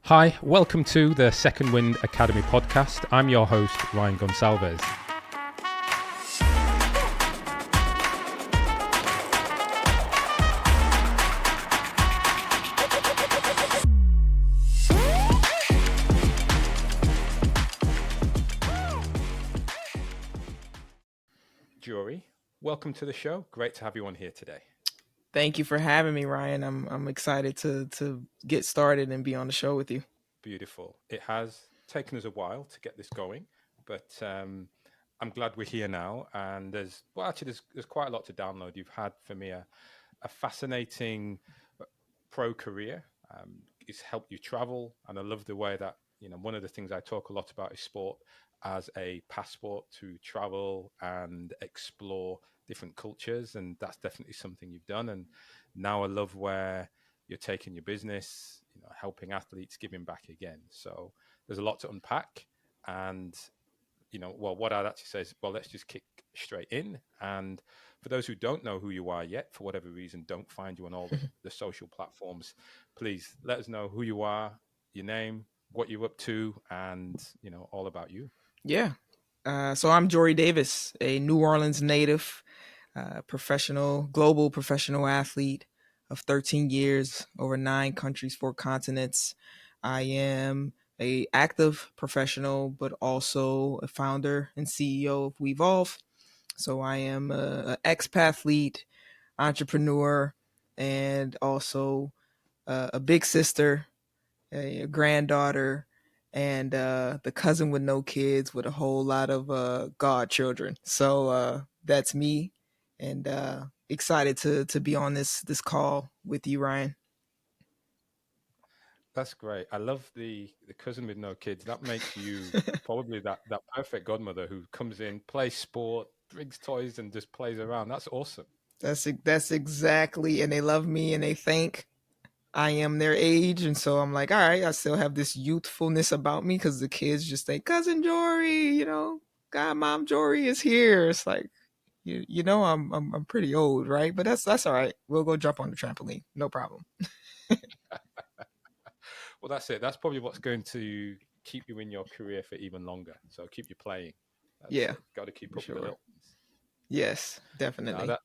Hi, welcome to the Second Wind Academy podcast. I'm your host, Ryan Gonsalves. Jory, welcome to the show. Great to have you on here today. Thank you for having me, Ryan. I'm excited to get started and be on the show with you. Beautiful. It has taken us a while to get this going, but I'm glad we're here now. And there's quite a lot to download. You've had for me a fascinating pro career. It's helped you travel, and I love the way that one of the things I talk a lot about is sport as a passport to travel and explore different cultures, and that's definitely something you've done. And now I love where you're taking your business, helping athletes, giving back again. So there's a lot to unpack, and what I'd actually say is, well, let's just kick straight in. And for those who don't know who you are yet, for whatever reason, don't find you on all the social platforms, please let us know who you are, your name, what you're up to, and all about you. Yeah. So I'm Jory Davis, a New Orleans native, global professional athlete of 13 years, over 9 countries, 4 continents. I am a active professional, but also a founder and CEO of Weevolve. So I am an expathlete, entrepreneur, and also a big sister, a granddaughter, and the cousin with no kids with a whole lot of godchildren. So that's me, and excited to be on this call with you, Ryan. That's great. I love the cousin with no kids. That makes you probably that perfect godmother who comes in, plays sport, brings toys, and just plays around. That's awesome. That's exactly, and they love me, and they think I am their age, and so I'm like, all right, I still have this youthfulness about me because the kids just think cousin Jory, Godmom Jory is here. It's like, I'm pretty old, right? But that's all right. We'll go jump on the trampoline, no problem. Well, that's it. That's probably what's going to keep you in your career for even longer. So keep you playing. That's Yeah, it. Got to keep for up with the sure. little ones. Yes, Now definitely.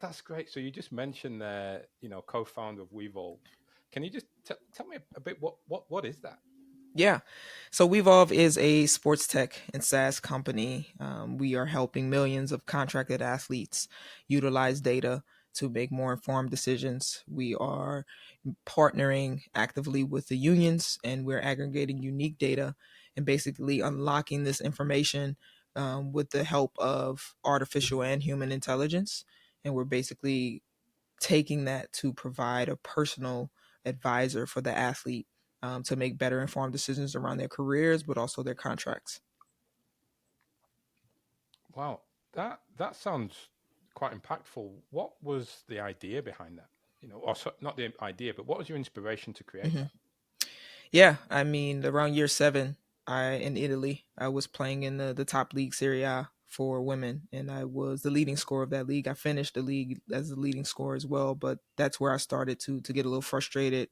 that's great. So you just mentioned there, co-founder of Weevolve. Can you just tell me a bit what is that? Yeah. So Weevolve is a sports tech and SaaS company. We are helping millions of contracted athletes utilize data to make more informed decisions. We are partnering actively with the unions, and we're aggregating unique data and basically unlocking this information with the help of artificial and human intelligence. And we're basically taking that to provide a personal advisor for the athlete to make better informed decisions around their careers, but also their contracts. Wow, that sounds quite impactful. What was the idea behind that? Not the idea, but what was your inspiration to create hmm that? Yeah, I mean, around year 7, in Italy, I was playing in the top league Serie A for women, and I was the leading scorer of that league. I finished the league as the leading scorer as well, but that's where I started to get a little frustrated,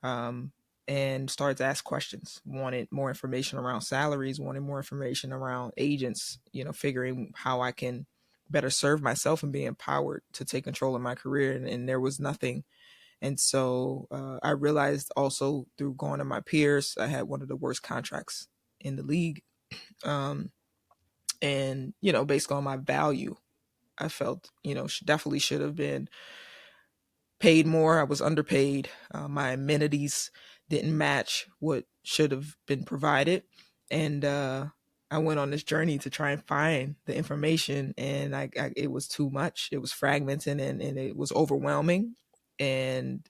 um, and started to ask questions. Wanted more information around salaries, wanted more information around agents, figuring how I can better serve myself and be empowered to take control of my career. And there was nothing. And so I realized also through going to my peers, I had one of the worst contracts in the league. Um, and, based on my value, I felt, definitely should have been paid more. I was underpaid. My amenities didn't match what should have been provided. And I went on this journey to try and find the information, and it was too much. It was fragmented, and it was overwhelming. And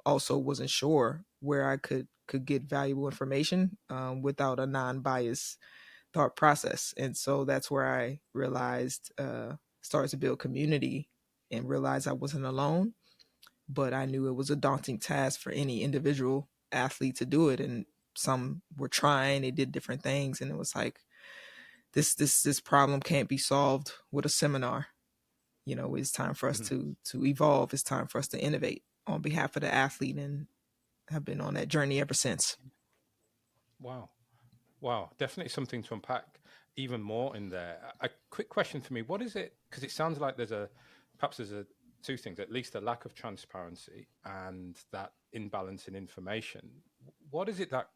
also wasn't sure where I could get valuable information without a non-biased thought process. And so that's where I realized, started to build community and realized I wasn't alone, but I knew it was a daunting task for any individual athlete to do it. And some were trying, they did different things, and it was like this problem can't be solved with a seminar. It's time for us Mhm. to evolve. It's time for us to innovate on behalf of the athlete. And I've been on that journey ever since. Wow. Wow, definitely something to unpack even more in there. A quick question for me: what is it? Because it sounds like perhaps there's a two things, at least a lack of transparency and that imbalance in information. What is it that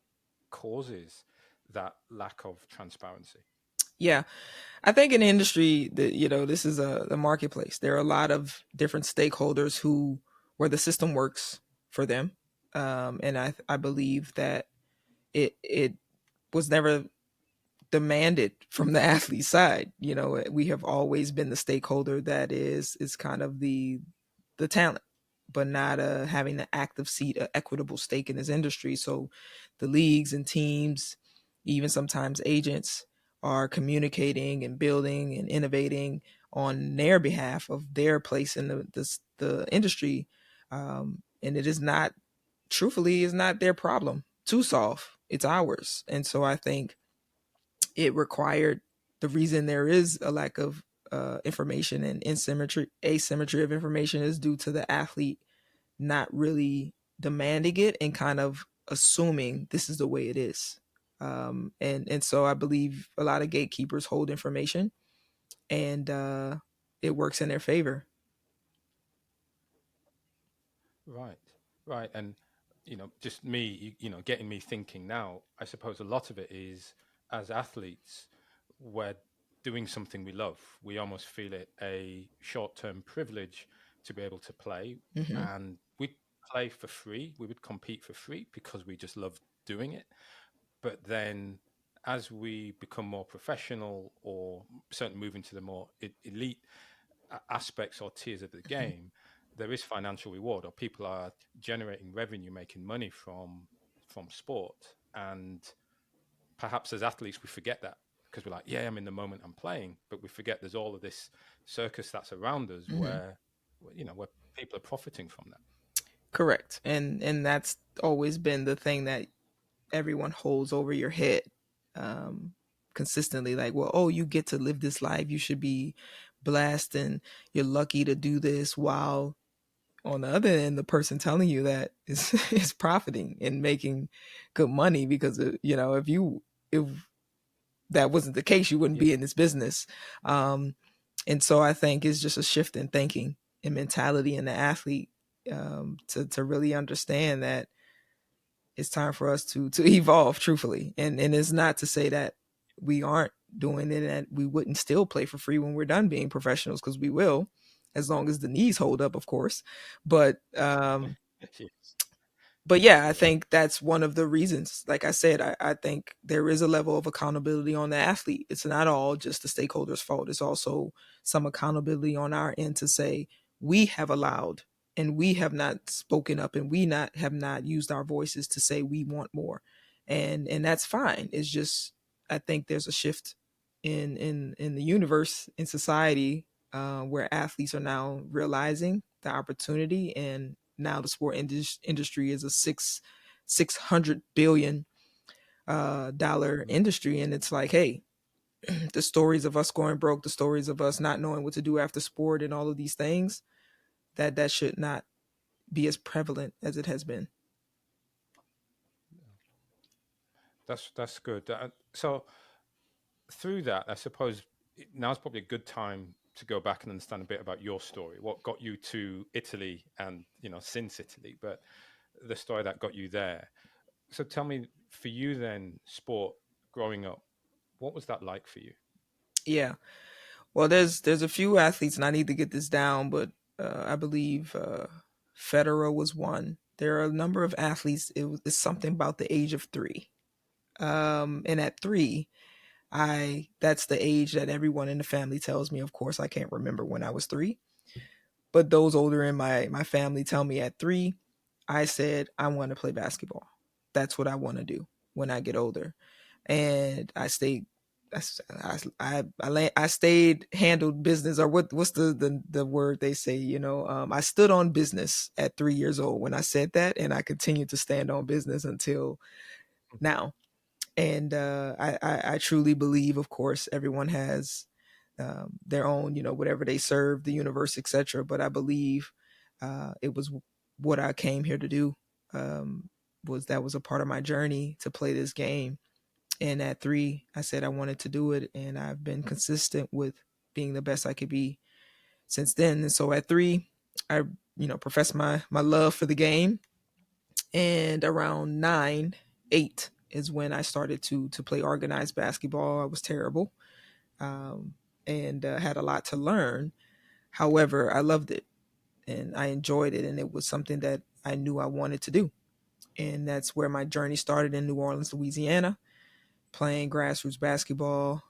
causes that lack of transparency? Yeah, I think in the industry that this is the marketplace. There are a lot of different stakeholders who where the system works for them, and I believe that it was never demanded from the athlete side. We have always been the stakeholder that is kind of the talent, but not having an active seat, an equitable stake in this industry. So the leagues and teams, even sometimes agents, are communicating and building and innovating on their behalf of their place in the industry. And it is not, truthfully, is not their problem to solve. It's ours. And so I think it required, the reason there is a lack of information and asymmetry of information is due to the athlete not really demanding it and kind of assuming this is the way it is. And so I believe a lot of gatekeepers hold information, and it works in their favor. Right, right, and just me, getting me thinking now. I suppose a lot of it is as athletes, we're doing something we love. We almost feel it a short-term privilege to be able to play, Hmm. and we play for free. We would compete for free because we just love doing it. But then, as we become more professional, or certainly move into the more elite aspects or tiers of the Hmm. game, there is financial reward, or people are generating revenue, making money from sport. And perhaps as athletes, we forget that because we're like, yeah, I'm in the moment, I'm playing, but we forget there's all of this circus that's around us Hmm. where people are profiting from that. Correct. And that's always been the thing that everyone holds over your head, um, consistently. Like, well, oh, you get to live this life. You should be blessed and you're lucky to do this. While on the other end, the person telling you that is is profiting and making good money because if that wasn't the case, you wouldn't Yeah, be in this business. Um, and so I think it's just a shift in thinking and mentality in the athlete, to really understand that it's time for us to evolve, truthfully. And it's not to say that we aren't doing it and we wouldn't still play for free when we're done being professionals, because we will, as long as the knees hold up, of course. But yes, yeah, I yeah, think that's one of the reasons. Like I said, I think there is a level of accountability on the athlete. It's not all just the stakeholders' fault. It's also some accountability on our end to say we have allowed and we have not spoken up and we not have not used our voices to say we want more. And that's fine. It's just, I think there's a shift in the universe, in society, where athletes are now realizing the opportunity, and now the sport industry is a $600 billion dollar mm, industry, and it's like, hey, the stories of us going broke, the stories of us not knowing what to do after sport, and all of these things, that should not be as prevalent as it has been. that's good. So through that, I suppose now's probably a good time to go back and understand a bit about your story. What got you to Italy, and since Italy, but the story that got you there. So tell me, for you then, sport growing up, what was that like for you? Yeah. Well, there's a few athletes, and I need to get this down, but I believe Federer was one. There are a number of athletes. It's something about the age of three. And at three, I that's the age that everyone in the family tells me. Of course, I can't remember when I was three, but those older in my family tell me at three, I said I want to play basketball. That's what I want to do when I get older, and I stayed. I stayed, handled business, or what's the word they say, I stood on business at 3 years old when I said that, and I continued to stand on business until now. And I truly believe, of course, everyone has their own, whatever they serve, the universe, etc. But I believe it was what I came here to do. was a part of my journey to play this game. And at 3, I said I wanted to do it, and I've been consistent with being the best I could be since then. And so at 3, I professed my love for the game, and around 9, 8 is when I started to play organized basketball. I was terrible, um, and had a lot to learn. However, I loved it and I enjoyed it, and it was something that I knew I wanted to do. And that's where my journey started in New Orleans, Louisiana, playing grassroots basketball.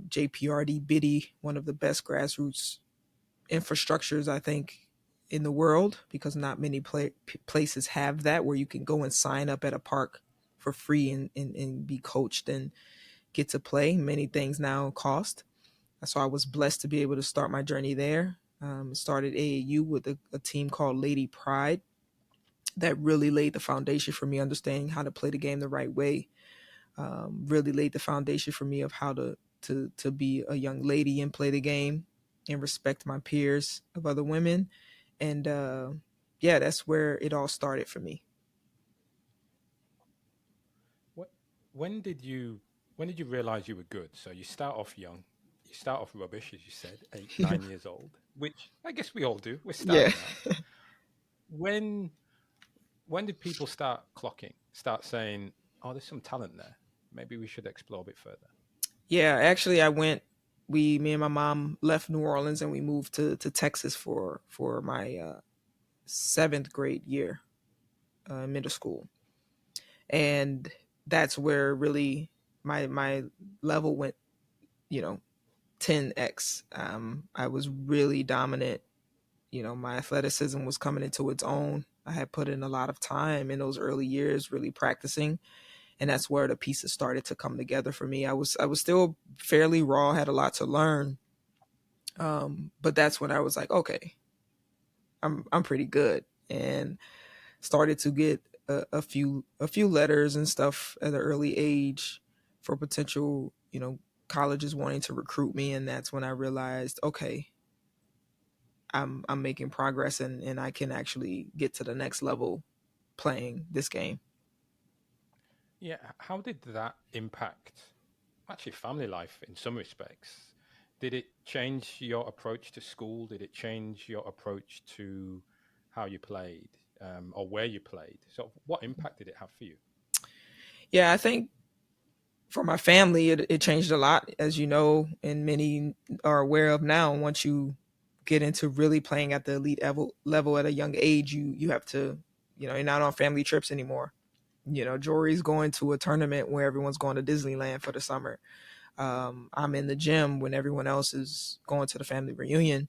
JPRD Biddy, one of the best grassroots infrastructures, I think, in the world, because not many places have that, where you can go and sign up at a park for free and be coached and get to play. Many things now cost. So I was blessed to be able to start my journey there. Started AAU with a team called Lady Pride that really laid the foundation for me understanding how to play the game the right way. Really laid the foundation for me of how to be a young lady and play the game and respect my peers of other women. And yeah, that's where it all started for me. What, when did you when did you realize you were good? So you start off young, you start off rubbish, as you said, eight, Yeah. 9 years old, which I guess we all do. We're Yeah. starting out. When when did people start clocking, start saying, "Oh, there's some talent there. Maybe we should explore a bit further." Yeah, actually I went we me and my mom left New Orleans and we moved to Texas for my 7th grade year, middle school. And that's where really my level went, you know, 10x. I was really dominant. My athleticism was coming into its own. I had put in a lot of time in those early years, really practicing, and that's where the pieces started to come together for me. I was still fairly raw, had a lot to learn, but that's when I was like, okay, I'm pretty good, and started to get a few letters and stuff at an early age for potential, colleges wanting to recruit me, and that's when I realized, okay, I'm making progress, and I can actually get to the next level playing this game. Yeah, how did that impact actually family life in some respects? Did it change your approach to school? Did it change your approach to how you played, or where you played? So, what impact did it have for you? Yeah, I think for my family, it changed a lot, as you know, and many are aware of now. Once you get into really playing at the elite level at a young age, you have to, you're not on family trips anymore. Jory's going to a tournament where everyone's going to Disneyland for the summer. I'm in the gym when everyone else is going to the family reunion.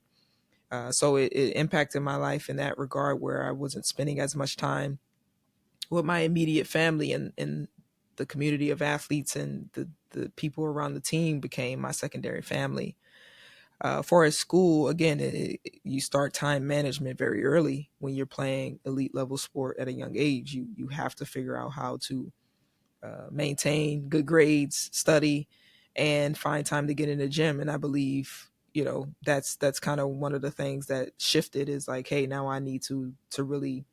So it impacted my life in that regard, where I wasn't spending as much time with my immediate family, and the community of athletes and the people around the team became my secondary family. For at school, again, you start time management very early when you're playing elite level sport at a young age. You have to figure out how to maintain good grades, study, and find time to get in the gym. And I believe, that's kind of one of the things that shifted, is like, hey, now I need to really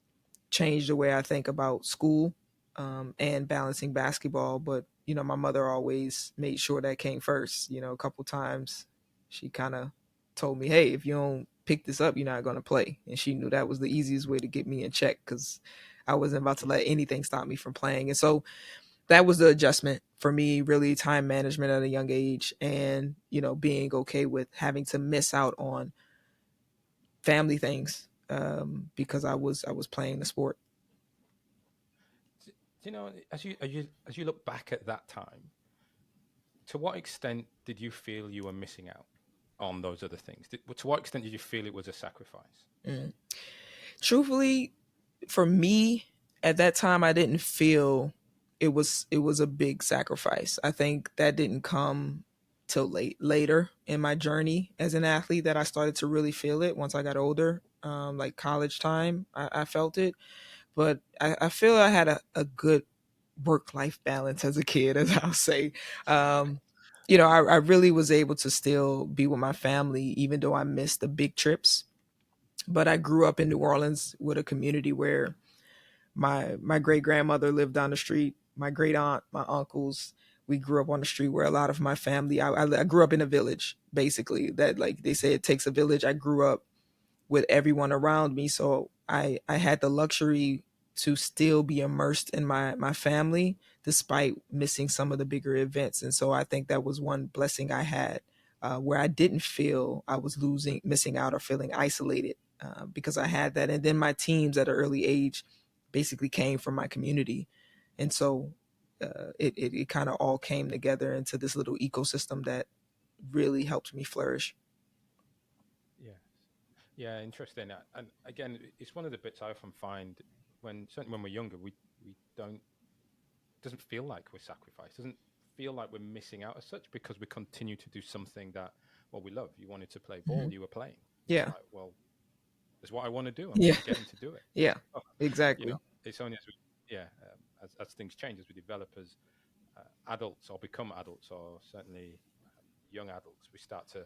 change the way I think about school, and balancing basketball. But my mother always made sure that came first. A couple times she kind of told me, hey, if you don't pick this up, you're not going to play. And she knew that was the easiest way to get me in check, because I wasn't about to let anything stop me from playing. And so that was the adjustment for me, really, time management at a young age, and being okay with having to miss out on family things, because I was playing the sport. Do you know, as you look back at that time, to what extent did you feel you were missing out on those other things? To what extent did you feel it was a sacrifice? Mm. Truthfully, for me at that time, I didn't feel it was a big sacrifice. I think that didn't come till later in my journey as an athlete, that I started to really feel it once I got older. Like college time, I felt it, but I feel I had a good work life balance as a kid, as I'll say. Um, I really was able to still be with my family, even though I missed the big trips. But I grew up in New Orleans with a community where My great grandmother lived down the street. My great aunt, my uncles, we grew up on the street where a lot of my family. I grew up in a village, basically. That, like they say, it takes a village. I grew up with everyone around me, so I had the luxury to still be immersed in my family despite missing some of the bigger events. And so I think that was one blessing I had, where I didn't feel I was losing, missing out, or feeling isolated, because I had that. And then my teams at an early age basically came from my community. And so it kind of all came together into this little ecosystem that really helped me flourish. Yeah. Yeah, interesting. And again, it's one of the bits I often find when, certainly when we're younger, we don't, doesn't feel like we're sacrificed, doesn't feel like we're missing out as such, because we continue to do something that, well, we love. You wanted to play ball, Mhm. you were playing. It's Yeah. like, well, it's what I want to do. Yeah. I'm getting to do it. Yeah, Oh, you know, exactly. it's only as we, yeah, as things change, as we develop as adults or become adults, or certainly young adults, we start to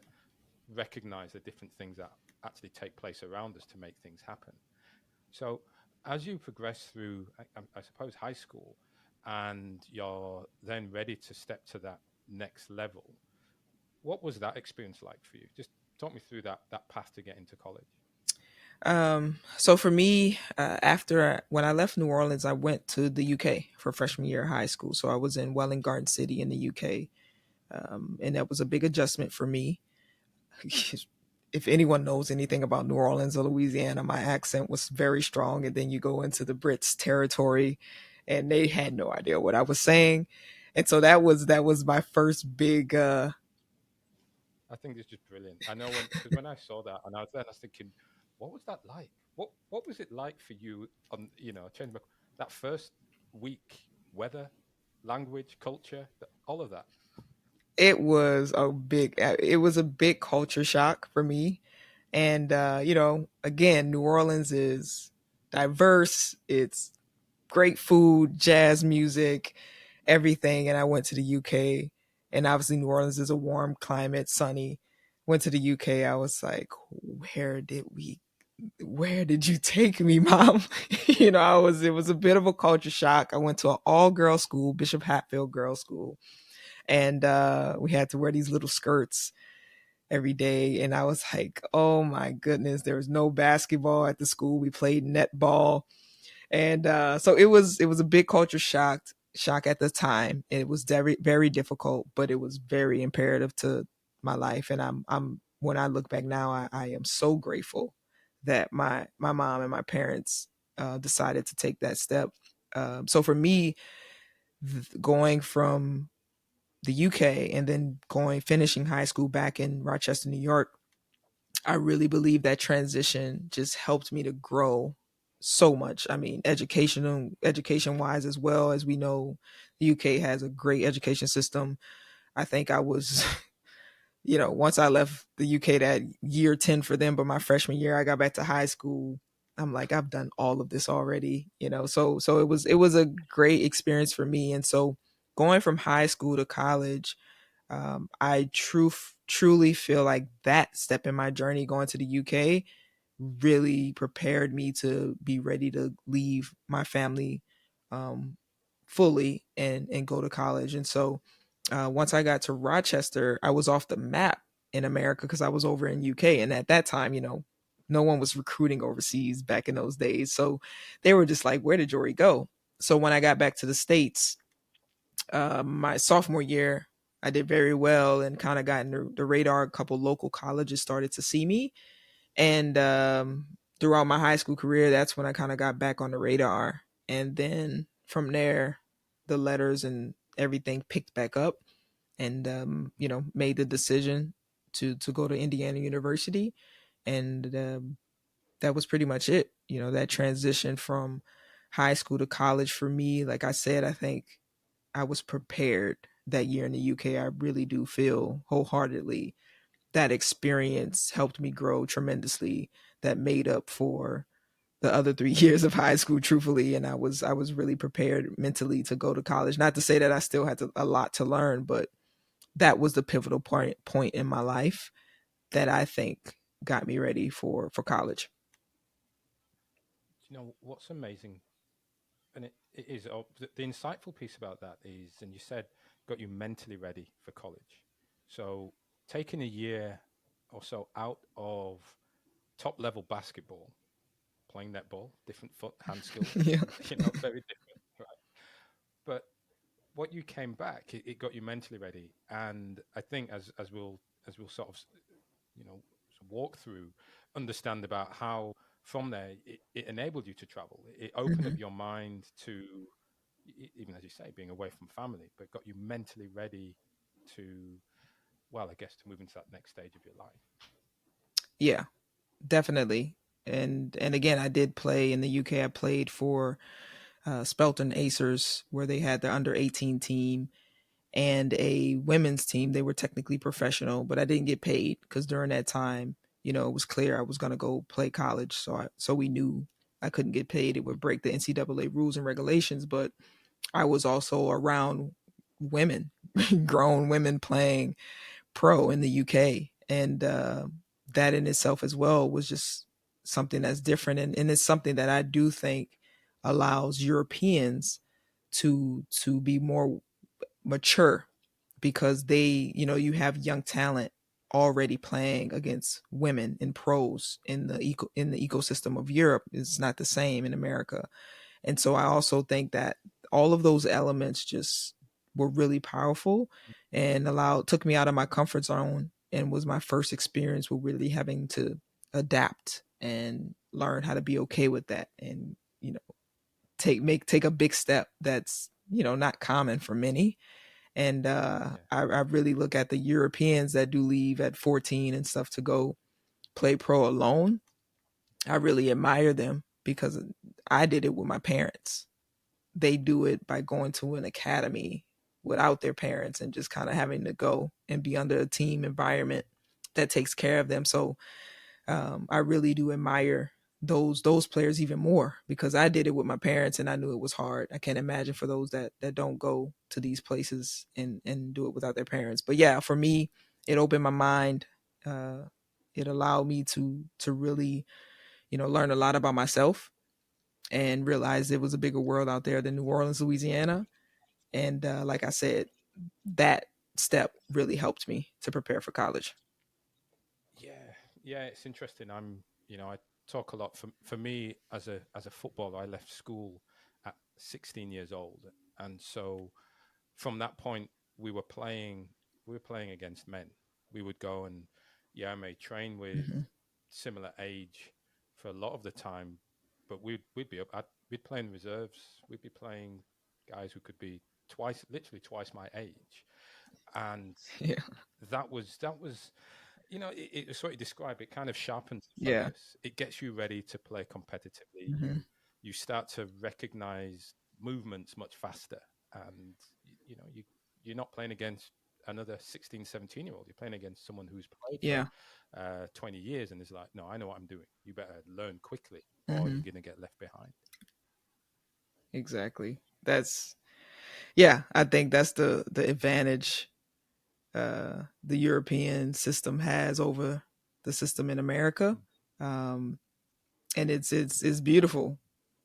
recognize the different things that actually take place around us to make things happen. So, as you progress through, I suppose, high school, and you're then ready to step to that next level, what was that experience like for you? Just talk me through that path to get into college. So for me, when I left New Orleans, I went to the UK for freshman year of high school. So I was in Welling Garden City in the UK, and that was a big adjustment for me. If anyone knows anything about New Orleans or Louisiana, my accent was very strong, and then you go into the Brits territory, and they had no idea what I was saying, and so that was my first big. I think it's just brilliant. I know because when I saw that, and I was then, I was thinking, what was that like? What was it like for you on, change that first week, weather, language, culture, all of that? It was a big culture shock for me. And again, New Orleans is diverse. It's great food, jazz music, everything. And I went to the UK, and obviously New Orleans is a warm climate, sunny. Went to the UK. I was like, where did you take me, mom? It was a bit of a culture shock. I went to an all girl school, Bishop Hatfield Girls School, and we had to wear these little skirts every day. And I was like, oh my goodness, there was no basketball at the school. We played netball. And so it was a big culture shock at the time. It was very, very difficult, but it was very imperative to my life. And I'm when I look back now, I am so grateful that my mom and my parents decided to take that step. So for me, going from the UK and then going finishing high school back in Rochester, New York, I really believe that transition just helped me to grow so much. I mean, education wise, as well. As we know, the UK has a great education system. I think I was once I left the UK, that year 10 for them, but my freshman year I got back to high school. I'm like, I've done all of this already. So it was a great experience for me. And so going from high school to college, I truly feel like that step in my journey going to the UK really prepared me to be ready to leave my family, um, fully and go to college. And so once I got to Rochester, I was off the map in America because I was over in UK. And at that time, no one was recruiting overseas back in those days. So they were just like, where did Jory go? So when I got back to the States, my sophomore year, I did very well and kind of got in the radar. A couple local colleges started to see me. And throughout my high school career, that's when I kind of got back on the radar. And then from there, the letters and everything picked back up, and made the decision to go to Indiana University. And that was pretty much it. That transition from high school to college for me, like I said, I think I was prepared that year in the UK. I really do feel wholeheartedly that experience helped me grow tremendously. That made up for the other 3 years of high school, truthfully. And I was really prepared mentally to go to college. Not to say that I still had a lot to learn, but that was the pivotal point in my life that I think got me ready for college. What's amazing? and it is the insightful piece about that is, and you said got you mentally ready for college. So taking a year or so out of top level basketball, playing netball, different foot hand skills, Yeah. very different, right? But what you came back, it got you mentally ready, and I think as we'll sort of walk through, understand about how from there it enabled you to travel. It opened up Hmm. your mind to even as you say, being away from family, but got you mentally ready to, well, I guess to move into that next stage of your life. Yeah, definitely. And again, I did play in the UK. I played for Spelton Acers, where they had their under 18 team and a women's team. They were technically professional, but I didn't get paid because during that time, it was clear I was going to go play college. So we knew I couldn't get paid. It would break the NCAA rules and regulations. But I was also around women, grown women playing pro in the UK, and that in itself as well was just something that's different, and it's something that I do think allows Europeans to be more mature because you have young talent already playing against women in pros in the ecosystem of Europe is not the same in America. And so I also think that all of those elements just were really powerful and allowed took me out of my comfort zone and was my first experience with really having to adapt and learn how to be okay with that and take a big step that's not common for many. And Yeah, I really look at the Europeans that do leave at 14 and stuff to go play pro alone. I really admire them because I did it with my parents. They do it by going to an academy without their parents and just kind of having to go and be under a team environment that takes care of them. So I really do admire those players even more because I did it with my parents and I knew it was hard. I can't imagine for those that don't go to these places and do it without their parents. But yeah, for me, it opened my mind. Uh, it allowed me to really learn a lot about myself and realize there was a bigger world out there than New Orleans, Louisiana. And like I said, that step really helped me to prepare for college. yeah, yeah. It's interesting. I talk a lot. For me, as a footballer, I left school at 16 years old, and so from that point, we were playing. We were playing against men. We would go and, yeah, I may train with Hmm. similar age for a lot of the time, but we'd be up. We'd play in reserves. We'd be playing guys who could be literally twice my age, and Yeah. that was it's what you describe. It kind of sharpens the Yeah. focus. It gets you ready to play competitively. Hmm. You start to recognize movements much faster, and you're not playing against another 16, 17-year-old. You're playing against someone who's played for Yeah. 20 years and is like, no, I know what I'm doing. You better learn quickly or you're Hmm. going to get left behind. Exactly. That's Yeah. I think that's the advantage the European system has over the system in America, um, and it's beautiful.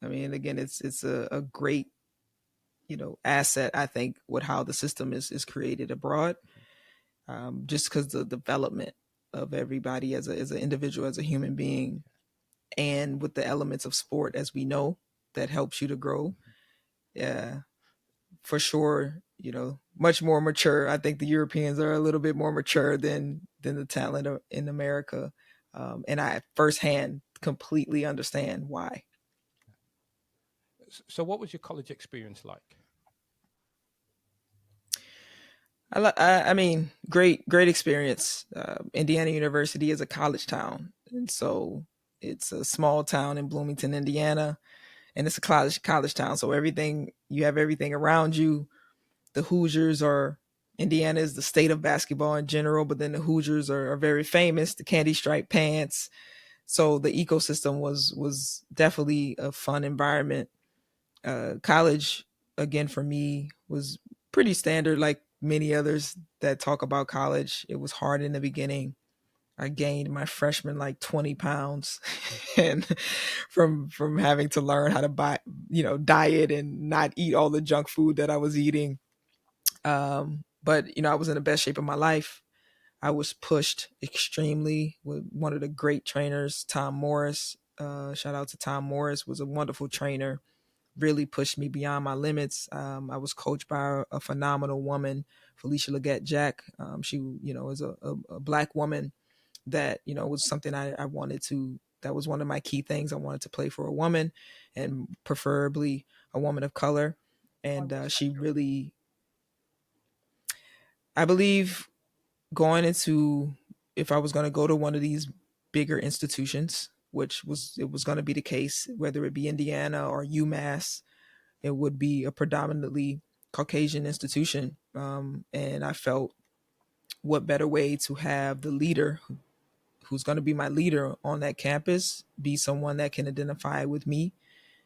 I mean, again, it's a great asset. I think with how the system is created abroad, just because the development of everybody as an individual, as a human being, and with the elements of sport, as we know, that helps you to grow. Yeah, for sure, much more mature. I think the Europeans are a little bit more mature than the talent in America, and I firsthand completely understand why. So, what was your college experience like? I mean, great experience. Indiana University is a college town, and so it's a small town in Bloomington, Indiana, and it's a college town. So you have everything around you. The Hoosiers are Indiana is the state of basketball in general, but then the Hoosiers are very famous. The candy stripe pants. So the ecosystem was definitely a fun environment. College again for me was pretty standard, like many others that talk about college. It was hard in the beginning. I gained my freshman like 20 pounds and from having to learn how to buy, diet and not eat all the junk food that I was eating. But I was in the best shape of my life. I was pushed extremely with one of the great trainers, Tom Morris. Shout out to Tom Morris, was a wonderful trainer. Really pushed me beyond my limits. I was coached by a phenomenal woman, Felicia Leggett Jack. She, is a black woman that, was something I wanted to. That was one of my key things. I wanted to play for a woman, and preferably a woman of color. Why And was that, she Jory? really, I believe, going into, if I was going to go to one of these bigger institutions, which was going to be the case, whether it be Indiana or UMass, it would be a predominantly Caucasian institution. And I felt, what better way to have the leader who's going to be my leader on that campus be someone that can identify with me,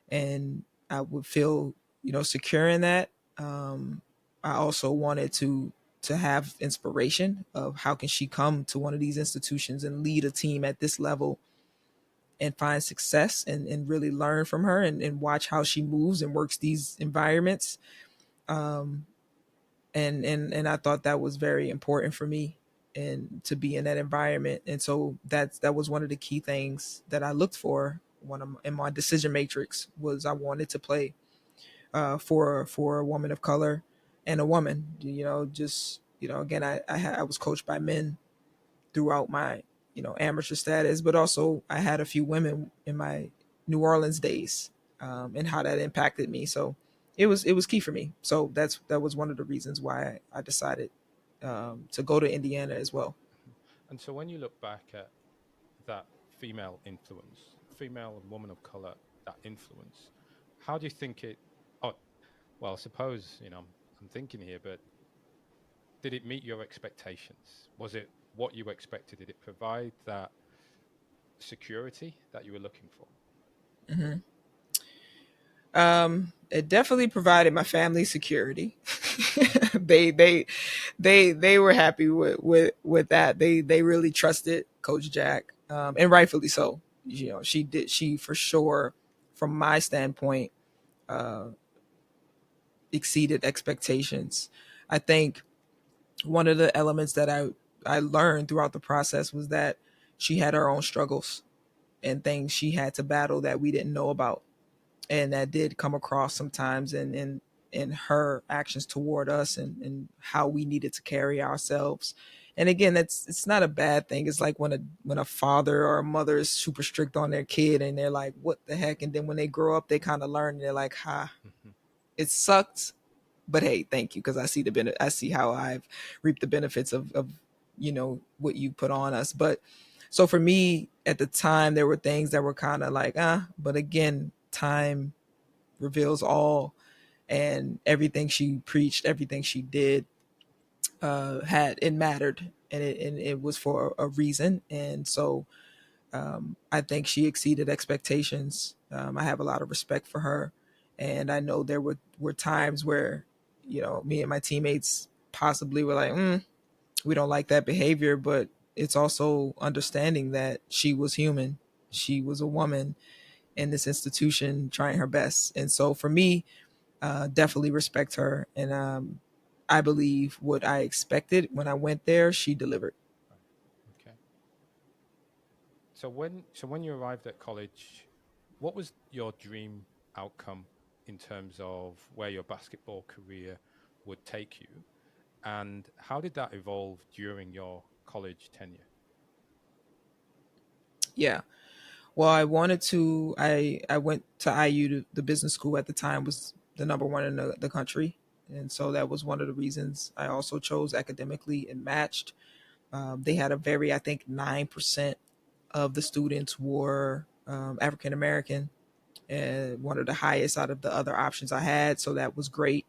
and I would feel, secure in that. I also wanted to have inspiration of how can she come to one of these institutions and lead a team at this level and find success, and really learn from her, and watch how she moves and works these environments. Um, and I thought that was very important for me, and to be in that environment. And so that was one of the key things that I looked for in my decision matrix, was I wanted to play for a woman of color and a woman. Just, again, I was coached by men throughout my, amateur status, but also I had a few women in my New Orleans days, and how that impacted me. So it was key for me. So that was one of the reasons why I decided to go to Indiana as well. Mhm. And so when you look back at that female influence, female and woman of color, that influence, how do you think it? Oh, well, I suppose I'm thinking here, but did it meet your expectations? Was it what you expected? Did it provide that security that you were looking for? Hmm. It definitely provided my family security. they they they were happy with that. They really trusted Coach Jack, and rightfully so. She for sure, from my standpoint, uh, exceeded expectations. I think one of the elements that I learned throughout the process was that she had her own struggles and things she had to battle that we didn't know about, and that did come across sometimes in her actions toward us, and how we needed to carry ourselves. And again, it's not a bad thing. It's like when a father or a mother is super strict on their kid, and they're like, what the heck? And then when they grow up, they kind of learn, and they're like, ha, Mhm. it sucked, but hey, thank you, because I see how I've reaped the benefits of what you put on us. But so for me at the time, there were things that were kind of like, but again, time reveals all, and everything she preached, everything she did, had it mattered, and it was for a reason. And so, I think she exceeded expectations. I have a lot of respect for her, and I know there were times where, me and my teammates possibly were like, we don't like that behavior, but it's also understanding that she was human. She was a woman in this institution trying her best. And so for me, definitely respect her. And I believe what I expected when I went there, she delivered. Right. Okay. So when you arrived at college, what was your dream outcome in terms of where your basketball career would take you, and how did that evolve during your college tenure? Yeah. Well, I went to IU. The business school at the time was the number one in the country. And so that was one of the reasons I also chose academically and matched. They had a very, I think, 9% of the students were African American, and one of the highest out of the other options I had. So that was great.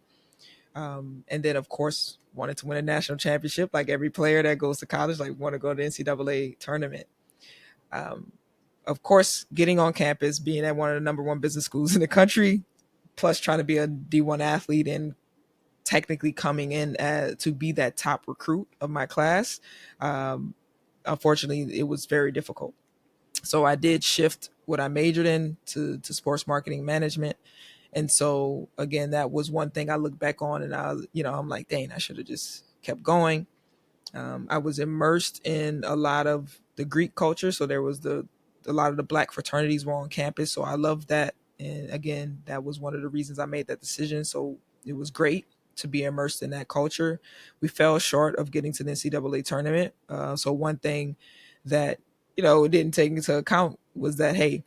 And then, of course, wanted to win a national championship, like every player that goes to college, like want to go to the NCAA tournament. Um, of course, getting on campus, being at one of the number one business schools in the country, plus trying to be a D1 athlete, and technically coming in to be that top recruit of my class. Um, unfortunately, it was very difficult. So I did shift what I majored in to sports marketing management. And so again, that was one thing I look back on, and I'm like, dang, I should have just kept going. I was immersed in a lot of the Greek culture, so there was a lot of the black fraternities were on campus, so I loved that. And again, that was one of the reasons I made that decision. So it was great to be immersed in that culture. We fell short of getting to the NCAA tournament. So one thing that it didn't take into account was that, hey,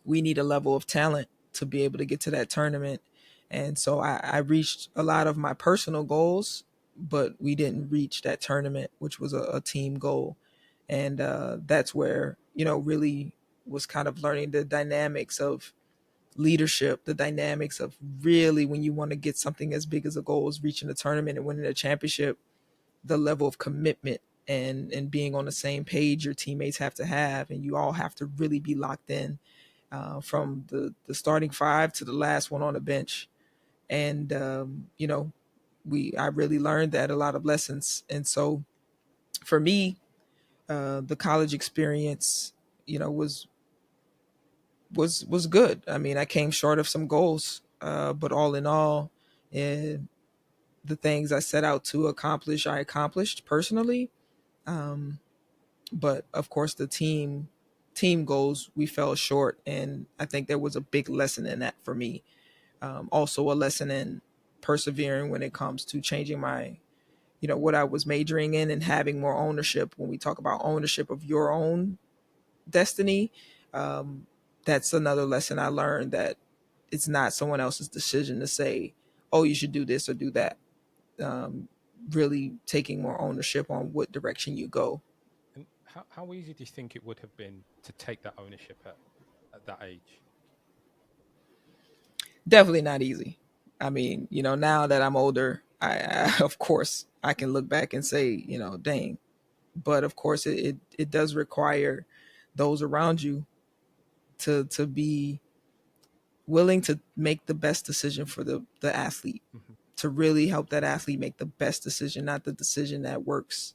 we need a level of talent to be able to get to that tournament. And so I reached a lot of my personal goals, but we didn't reach that tournament, which was a team goal. And that's where, really was kind of learning the dynamics of leadership, the dynamics of really when you want to get something as big as a goal as reaching a tournament and winning a championship, the level of commitment and being on the same page your teammates have to have, and you all have to really be locked in, from the starting five to the last one on the bench. And I really learned that a lot of lessons. And so for me, the college experience, was good. I mean, I came short of some goals, but all in all, uh, the things I set out to accomplish, I accomplished personally. Um, but of course, the team goals, we fell short, and I think there was a big lesson in that for me. Also, a lesson in persevering when it comes to changing my, what I was majoring in, and having more ownership. When we talk about ownership of your own destiny, um, that's another lesson I learned, that it's not someone else's decision to say, oh, you should do this or do that. Um, Really taking more ownership on what direction you go. And how easy do you think it would have been to take that ownership at that age? Definitely not easy. I mean, now that I'm older, of course I can look back and say, dang. But of course, it does require those around you to be willing to make the best decision for the athlete, Hmm. to really help that athlete make the best decision, not the decision that works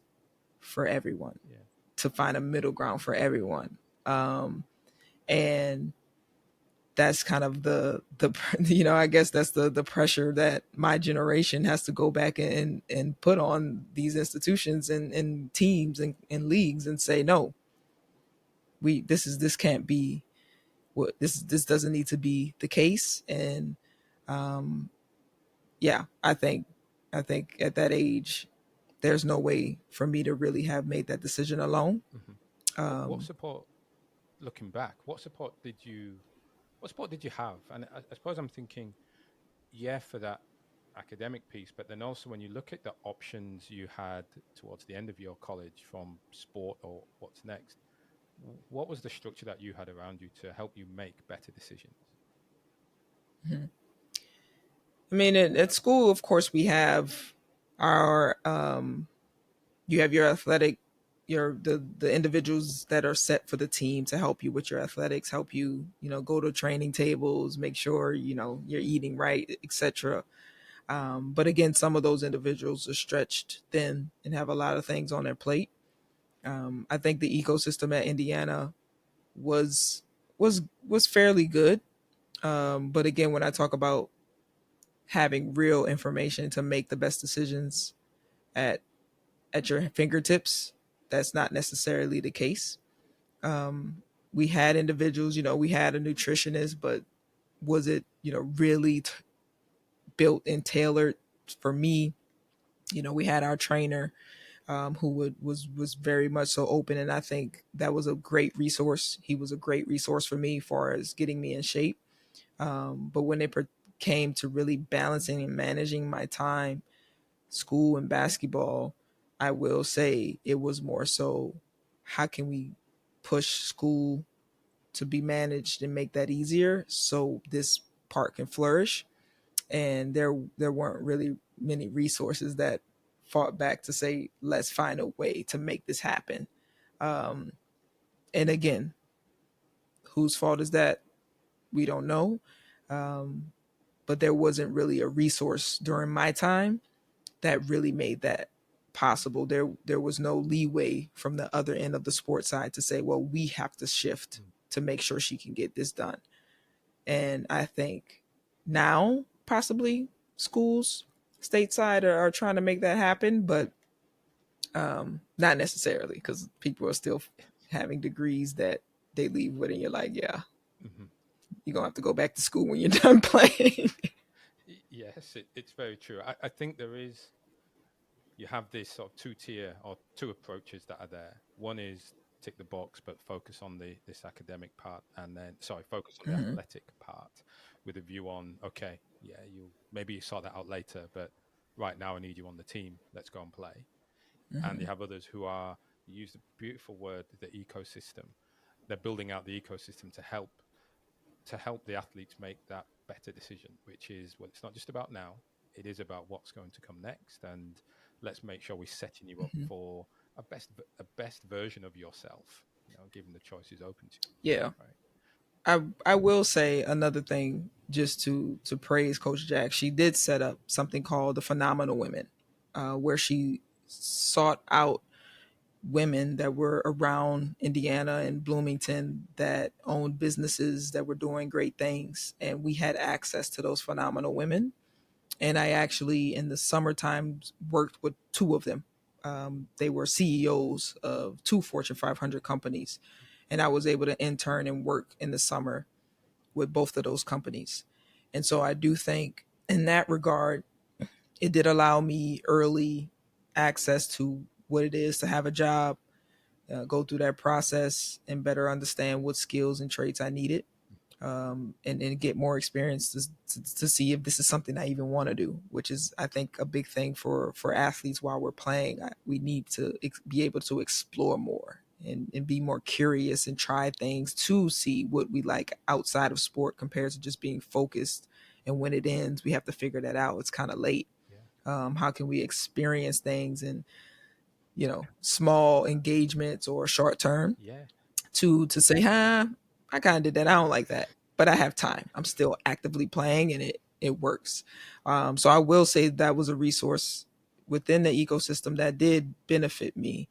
for everyone, Yeah. to find a middle ground for everyone. And that's kind of the I guess that's the pressure that my generation has to go back and put on these institutions and teams and leagues, and say, no, this can't be what this doesn't need to be the case. And um yeah, I think at that age, there's no way for me to really have made that decision alone. Hmm. What um support, looking back, what support did you have? And I suppose I'm thinking, yeah, for that academic piece, but then also when you look at the options you had towards the end of your college from sport or what's next, what was the structure that you had around you to help you make better decisions? I mean, at school, of course, we have our you have your athletic, the individuals that are set for the team to help you with your athletics, help you, go to training tables, make sure you're eating right, etc. But again, some of those individuals are stretched thin and have a lot of things on their plate. I think the ecosystem at Indiana was was fairly good. But again, when I talk about having real information to make the best decisions at at your fingertips, that's not necessarily the case. Um, we had individuals, we had a nutritionist, but was it, really built and tailored for me? We had our trainer, who was very much so open, and I think that was a great resource. He was a great resource for me as far as getting me in shape. But when it came to really balancing and managing my time, school and basketball, I will say it was more so, how can we push school to be managed and make that easier so this part can flourish? And there weren't really many resources that fought back to say, let's find a way to make this happen. Um, and again, whose fault is that? We don't know. Um, but there wasn't really a resource during my time that really made that. possible. There was no leeway from the other end of the sports side to say, well, we have to shift Mm. to make sure she can get this done. And I think now possibly schools stateside are trying to make that happen, but not necessarily, because people are still having degrees that they leave with, and you're like, yeah, Mm-hmm. you're gonna have to go back to school when you're done playing. Yes, it's very true. I think there is, you have this sort of two tier or two approaches that are there. One is tick the box, but focus on the this academic part, and then sorry, focus on the Mm-hmm. athletic part with a view on okay, yeah, you maybe you sort that out later, but right now I need you on the team. Let's go and play. And Mm-hmm. you have others who are, you use the beautiful word, the ecosystem. They're building out the ecosystem to help the athletes make that better decision, which is, well, it's not just about now, it is about what's going to come next, and let's make sure we're setting you up Mm-hmm. for a best version of yourself. You know, given the choices open to Yeah. you, right? I will say another thing just to praise Coach Jack. She did set up something called the Phenomenal Women, where she sought out women that were around Indiana and Bloomington that owned businesses that were doing great things, and we had access to those phenomenal women. And I actually, in the summertime, worked with two of them. They were CEOs of two Fortune 500 companies, and I was able to intern and work in the summer with both of those companies. And so I do think, in that regard, it did allow me early access to what it is to have a job, go through that process, and better understand what skills and traits I needed, and get more experience to see if this is something I even want to do, which is, I think, a big thing for athletes while we're playing. We need to be able to explore more and be more curious and try things to see what we like outside of sport compared to just being focused. And when it ends, we have to figure that out. It's kind of late. Yeah, How can we experience things in, small engagements or short term, yeah, to say, huh, I kind of did that. I don't like that, but I have time. I'm still actively playing, and it works. So I will say that was a resource within the ecosystem that did benefit me,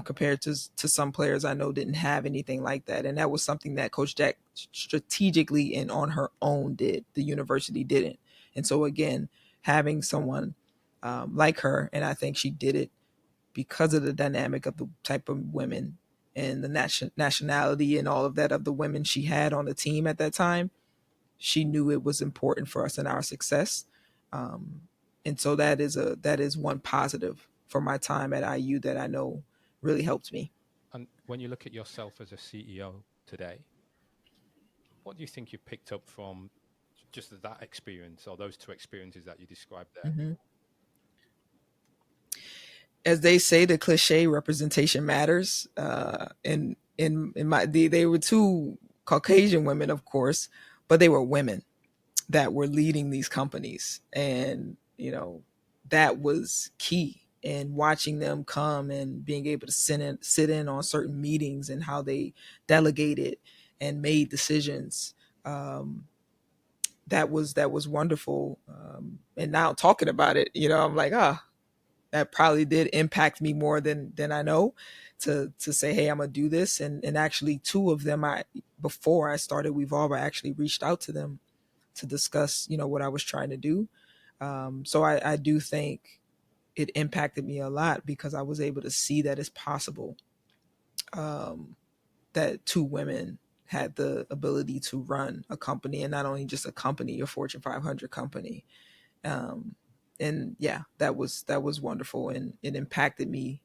compared to some players I know didn't have anything like that. And that was something that Coach Jack strategically and on her own did. The university didn't. And so again, having someone like her, and I think she did it because of the dynamic of the type of women and the nationality and all of that of the women she had on the team at that time. She knew it was important for us and our success. Um, and so that is one positive for my time at IU that I know really helped me. and when you look at yourself as a CEO today, what do you think you picked up from just that experience or those two experiences that you described there? Mm-hmm. As they say, the cliche representation matters. In my they were two Caucasian women, of course, but they were women that were leading these companies, and that was key. And watching them come and being able to sit in on certain meetings and how they delegated and made decisions, um, that was wonderful. And now talking about it, I'm like, that probably did impact me more than I know, to say, hey, I'm gonna do this. And actually, two of them, I before I started Weevolve, I actually reached out to them to discuss, what I was trying to do. So I do think it impacted me a lot because I was able to see that it's possible, um, that two women had the ability to run a company, and not only just a company, a Fortune 500 company. Um, and yeah, that was wonderful, and it impacted me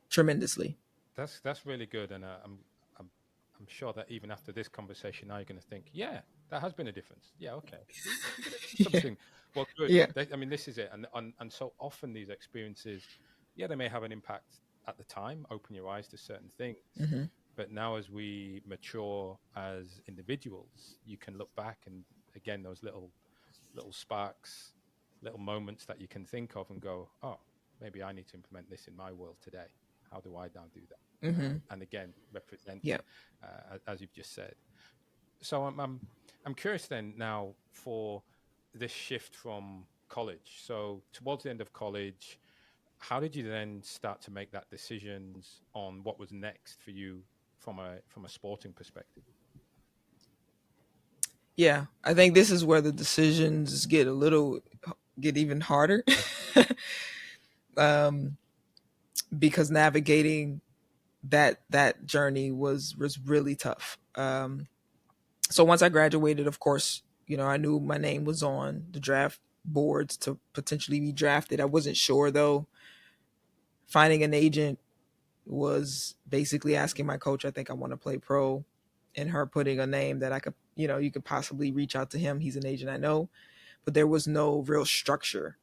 tremendously. That's really good, and I'm I'm sure that even after this conversation, now you're going to think, yeah, that has been a difference. Yeah, okay, we're going to do Yeah, something. Well, good. yeah. I mean, this is it, and so often these experiences, yeah, they may have an impact at the time, open your eyes to certain things, Hmm. but now as we mature as individuals, you can look back and again those little sparks, little moments that you can think of and go, oh, maybe I need to implement this in my world today. How do I now do that? Hmm. And again, represent, Yeah. as you've just said. So I'm curious then now for this shift from college. So towards the end of college, how did you then start to make that decisions on what was next for you from a sporting perspective? Yeah, I think this is where the decisions get even harder. um, because navigating that journey was really tough. So once I graduated, of course, I knew my name was on the draft boards to potentially be drafted. I wasn't sure though. Finding an agent was basically asking my coach, I think I want to play pro, and her putting a name that I could, you could possibly reach out to him. He's an agent I know, but there was no real structure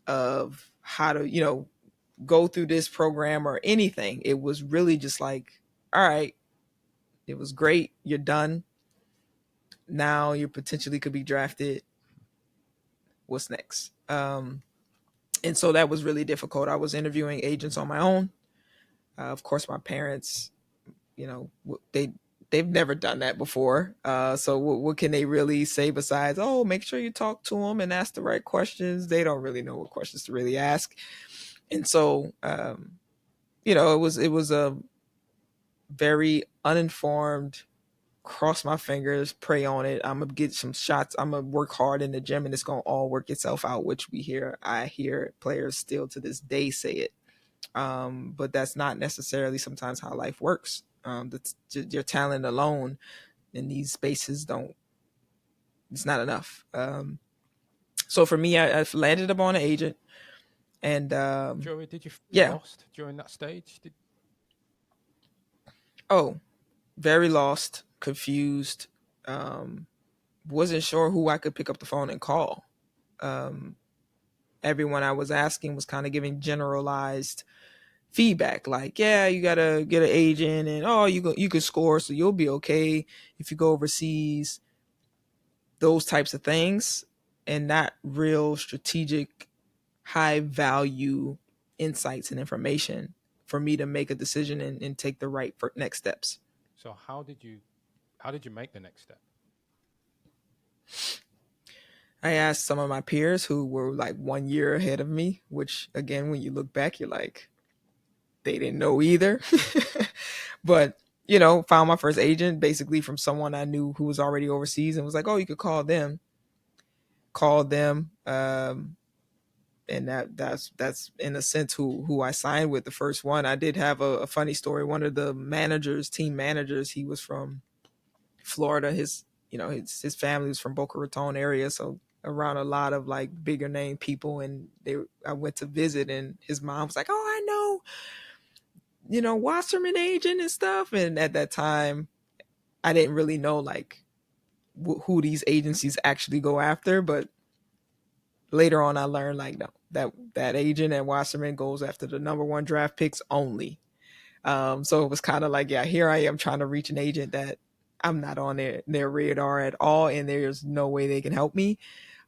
of how to, go through this program or anything. It was really just like, all right, it was great. You're done. Now you potentially could be drafted. What's next? And so that was really difficult. I was interviewing agents on my own. Of course, my parents, they've never done that before. So what can they really say besides, oh, make sure you talk to them and ask the right questions? They don't really know what questions to really ask. And so, it was a very uninformed, cross my fingers, pray on it. I'm gonna get some shots. I'm gonna work hard in the gym, and it's gonna all work itself out. Which I hear players still to this day say it. But that's not necessarily sometimes how life works. Your talent alone in these spaces don't. It's not enough. So for me, I landed upon an agent, and Joey, did you feel yeah. lost during that stage? Oh, very lost, confused. Um, wasn't sure who I could pick up the phone and call. Um, Everyone I was asking was kind of giving generalized feedback, like, yeah, you gotta get an agent, and oh, you could score, so you'll be okay if you go overseas. Those types of things, and not real strategic, high value insights and information for me to make a decision and take the right next steps. So how did you make the next step? I asked some of my peers who were like 1 year ahead of me, which again, when you look back, you're like, they didn't know either. But, found my first agent basically from someone I knew who was already overseas and was like, oh, you could call them. Called them. And that's in a sense who I signed with the first one. I did have a funny story. One of the team managers, he was from Florida. His family was from Boca Raton area, so around a lot of like bigger name people. And I went to visit, and his mom was like, "Oh, I know, Wasserman agent and stuff." And at that time, I didn't really know like who these agencies actually go after, but later on, I learned like no, that agent at Wasserman goes after the number one draft picks only. So it was kind of like, yeah, here I am trying to reach an agent that I'm not on their radar at all, and there's no way they can help me.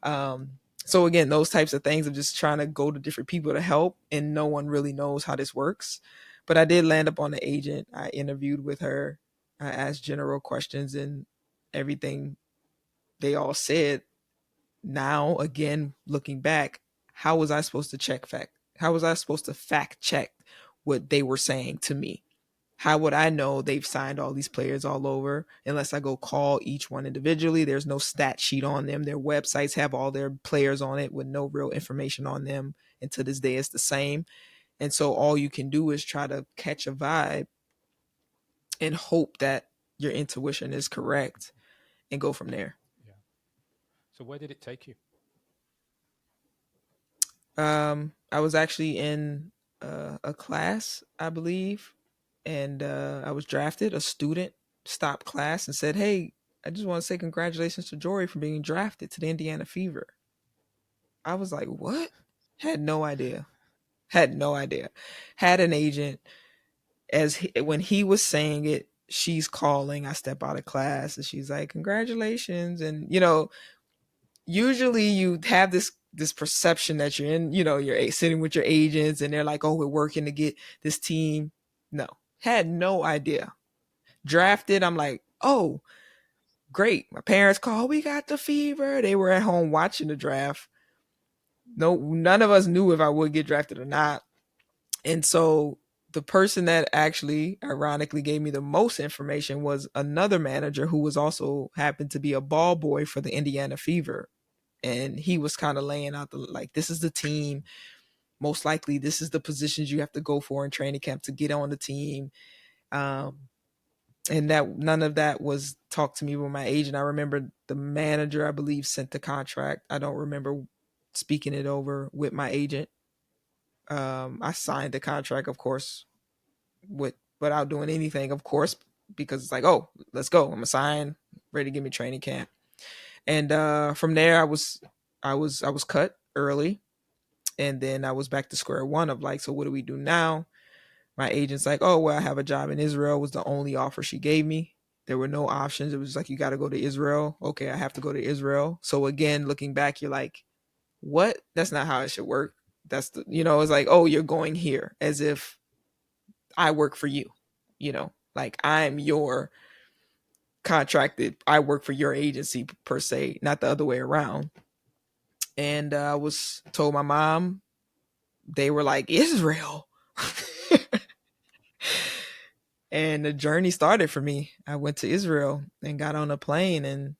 Um, so again, those types of things of just trying to go to different people to help, and no one really knows how this works. But I did land up on the agent. I interviewed with her. I asked general questions, and everything they all said. Now, again, looking back, how was I supposed to check fact? How was I supposed to fact check what they were saying to me? How would I know they've signed all these players all over unless I go call each one individually? There's no stat sheet on them. Their websites have all their players on it with no real information on them. And to this day, it's the same. And so all you can do is try to catch a vibe and hope that your intuition is correct and go from there. Yeah. So where did it take you? I was actually in a class, I believe, and I was drafted. A student stopped class and said, "Hey, I just want to say congratulations to Jory for being drafted to the Indiana Fever." I was like, "What?" Had no idea. Had no idea. Had an agent. When he was saying it, she's calling. I step out of class and she's like, "Congratulations!" And usually you have this perception that you're in, you're sitting with your agents and they're like, oh, we're working to get this team. No, had no idea. Drafted, I'm like, oh, great. My parents called, we got the fever. They were at home watching the draft. No, none of us knew if I would get drafted or not. And so the person that actually ironically gave me the most information was another manager who was also happened to be a ball boy for the Indiana Fever. And he was kind of laying out the like, this is the team. Most likely this is the positions you have to go for in training camp to get on the team. And that none of that was talked to me with my agent. I remember the manager, I believe, sent the contract. I don't remember speaking it over with my agent. I signed the contract, of course, without doing anything, of course, because it's like, oh, let's go. I'm gonna sign, ready to give me training camp. And from there, I was cut early, and then I was back to square one of like, so what do we do now? My agent's like, oh well, I have a job in Israel. Was the only offer she gave me. There were no options. It was like, you got to go to Israel. Okay, I have to go to Israel. So again, looking back, you're like, what? That's not how it should work. That's the, it's like, oh, you're going here as if I work for you, like I'm your contracted, I work for your agency per se, not the other way around. And I was told my mom, they were like, Israel. And the journey started for me. I went to Israel and got on a plane, and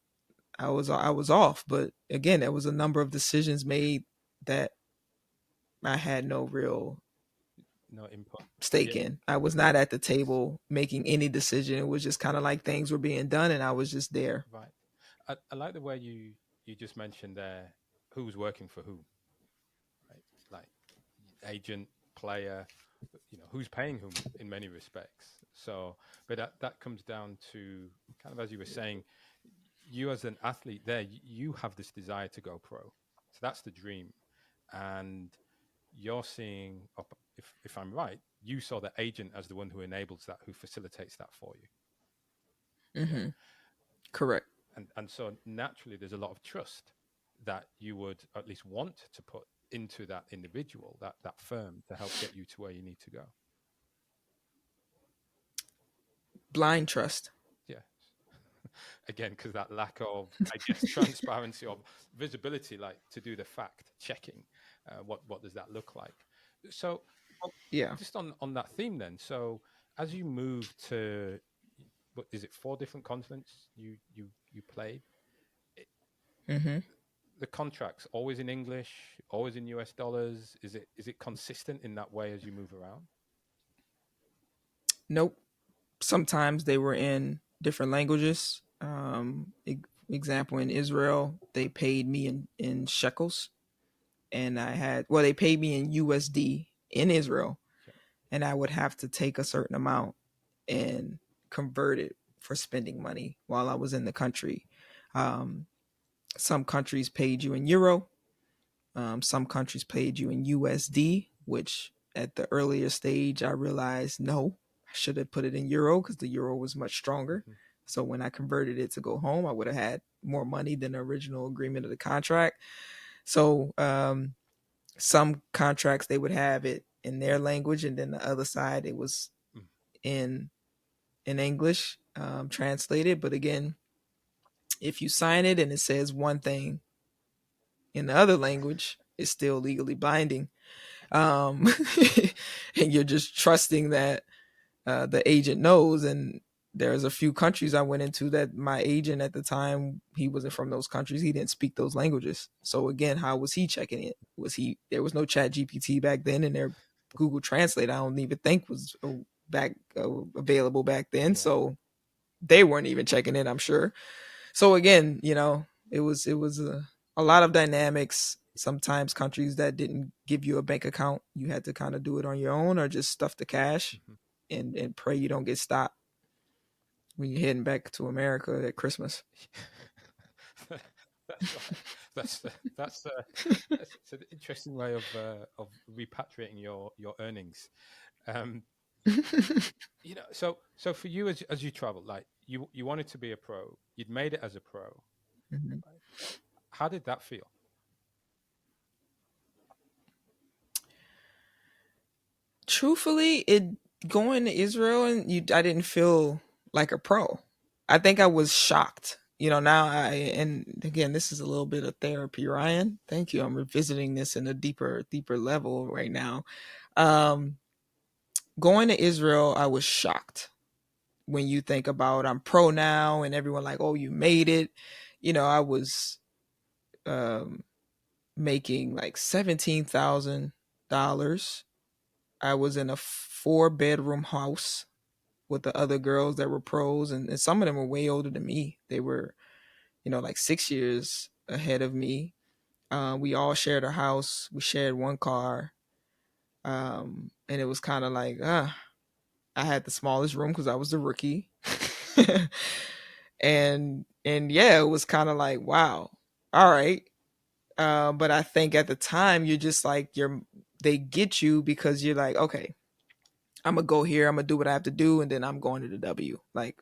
I was off. But again, there was a number of decisions made that I had no real No input. stake Yeah, in. I was not at the table making any decision. It was just kind of like things were being done, and I was just there. right. I like the way you just mentioned there who's working for who, right? Like agent, player, who's paying whom in many respects. So, but that comes down to kind of as you were saying, you as an athlete there, you have this desire to go pro. So that's the dream, and you're seeing, if I'm right, you saw the agent as the one who enables that, who facilitates that for you. Yeah. Mm-hmm. Correct. And so naturally there's a lot of trust that you would at least want to put into that individual, that firm, to help get you to where you need to go. Blind trust. Yeah. Again, because that lack of, I guess, transparency or visibility, like to do the fact checking. What does that look like? So Yeah. just on that theme then, so as you move to, what is it, 4 different continents you played, Mm-hmm. the contracts always in English, always in US dollars? Is it consistent in that way as you move around? Nope. Sometimes they were in different languages. Example, in Israel, they paid me in shekels, and they paid me in USD in Israel, Yeah. and I would have to take a certain amount and convert it for spending money while I was in the country. Um, some countries paid you in euro. Some countries paid you in USD, which at the earlier stage I realized no, I should have put it in euro because the euro was much stronger. Hmm. So when I converted it to go home, I would have had more money than the original agreement of the contract. So some contracts they would have it in their language, and then the other side it was Mm. in English, translated. But again, if you sign it and it says one thing in the other language, it's still legally binding. um, and you're just trusting that the agent knows. And there's a few countries I went into that my agent at the time, he wasn't from those countries. He didn't speak those languages. So again, how was he checking it? There was no chat GPT back then, and their Google Translate, I don't even think was available back then. Yeah. So they weren't even checking it, I'm sure. So again, it was a lot of dynamics. Sometimes countries that didn't give you a bank account, you had to kind of do it on your own or just stuff the cash Hmm. and pray you don't get stopped when you're heading back to America at Christmas. That's right. That's that's it's an interesting way of repatriating your earnings. Um, so for you, as you travel, like you wanted to be a pro, you'd made it as a pro. Mhm. Right? How did that feel? Truthfully, it going to Israel and I didn't feel like a pro. I think I was shocked. Now and again, this is a little bit of therapy, Ryan. Thank you. I'm revisiting this in a deeper level right now. Um, going to Israel, I was shocked when you think about I'm pro now and everyone like, oh, you made it. I was um, making like $17,000. I was in a 4-bedroom house with the other girls that were pros, and some of them were way older than me. They were, like 6 years ahead of me. We all shared a house. We shared one car. And it was kind of like, I had the smallest room because I was the rookie. and yeah, it was kind of like, wow, all right. But I think at the time you're just like they get you because you're like, okay, I'm gonna go here, I'm gonna do what I have to do, and then I'm going to the W. Like,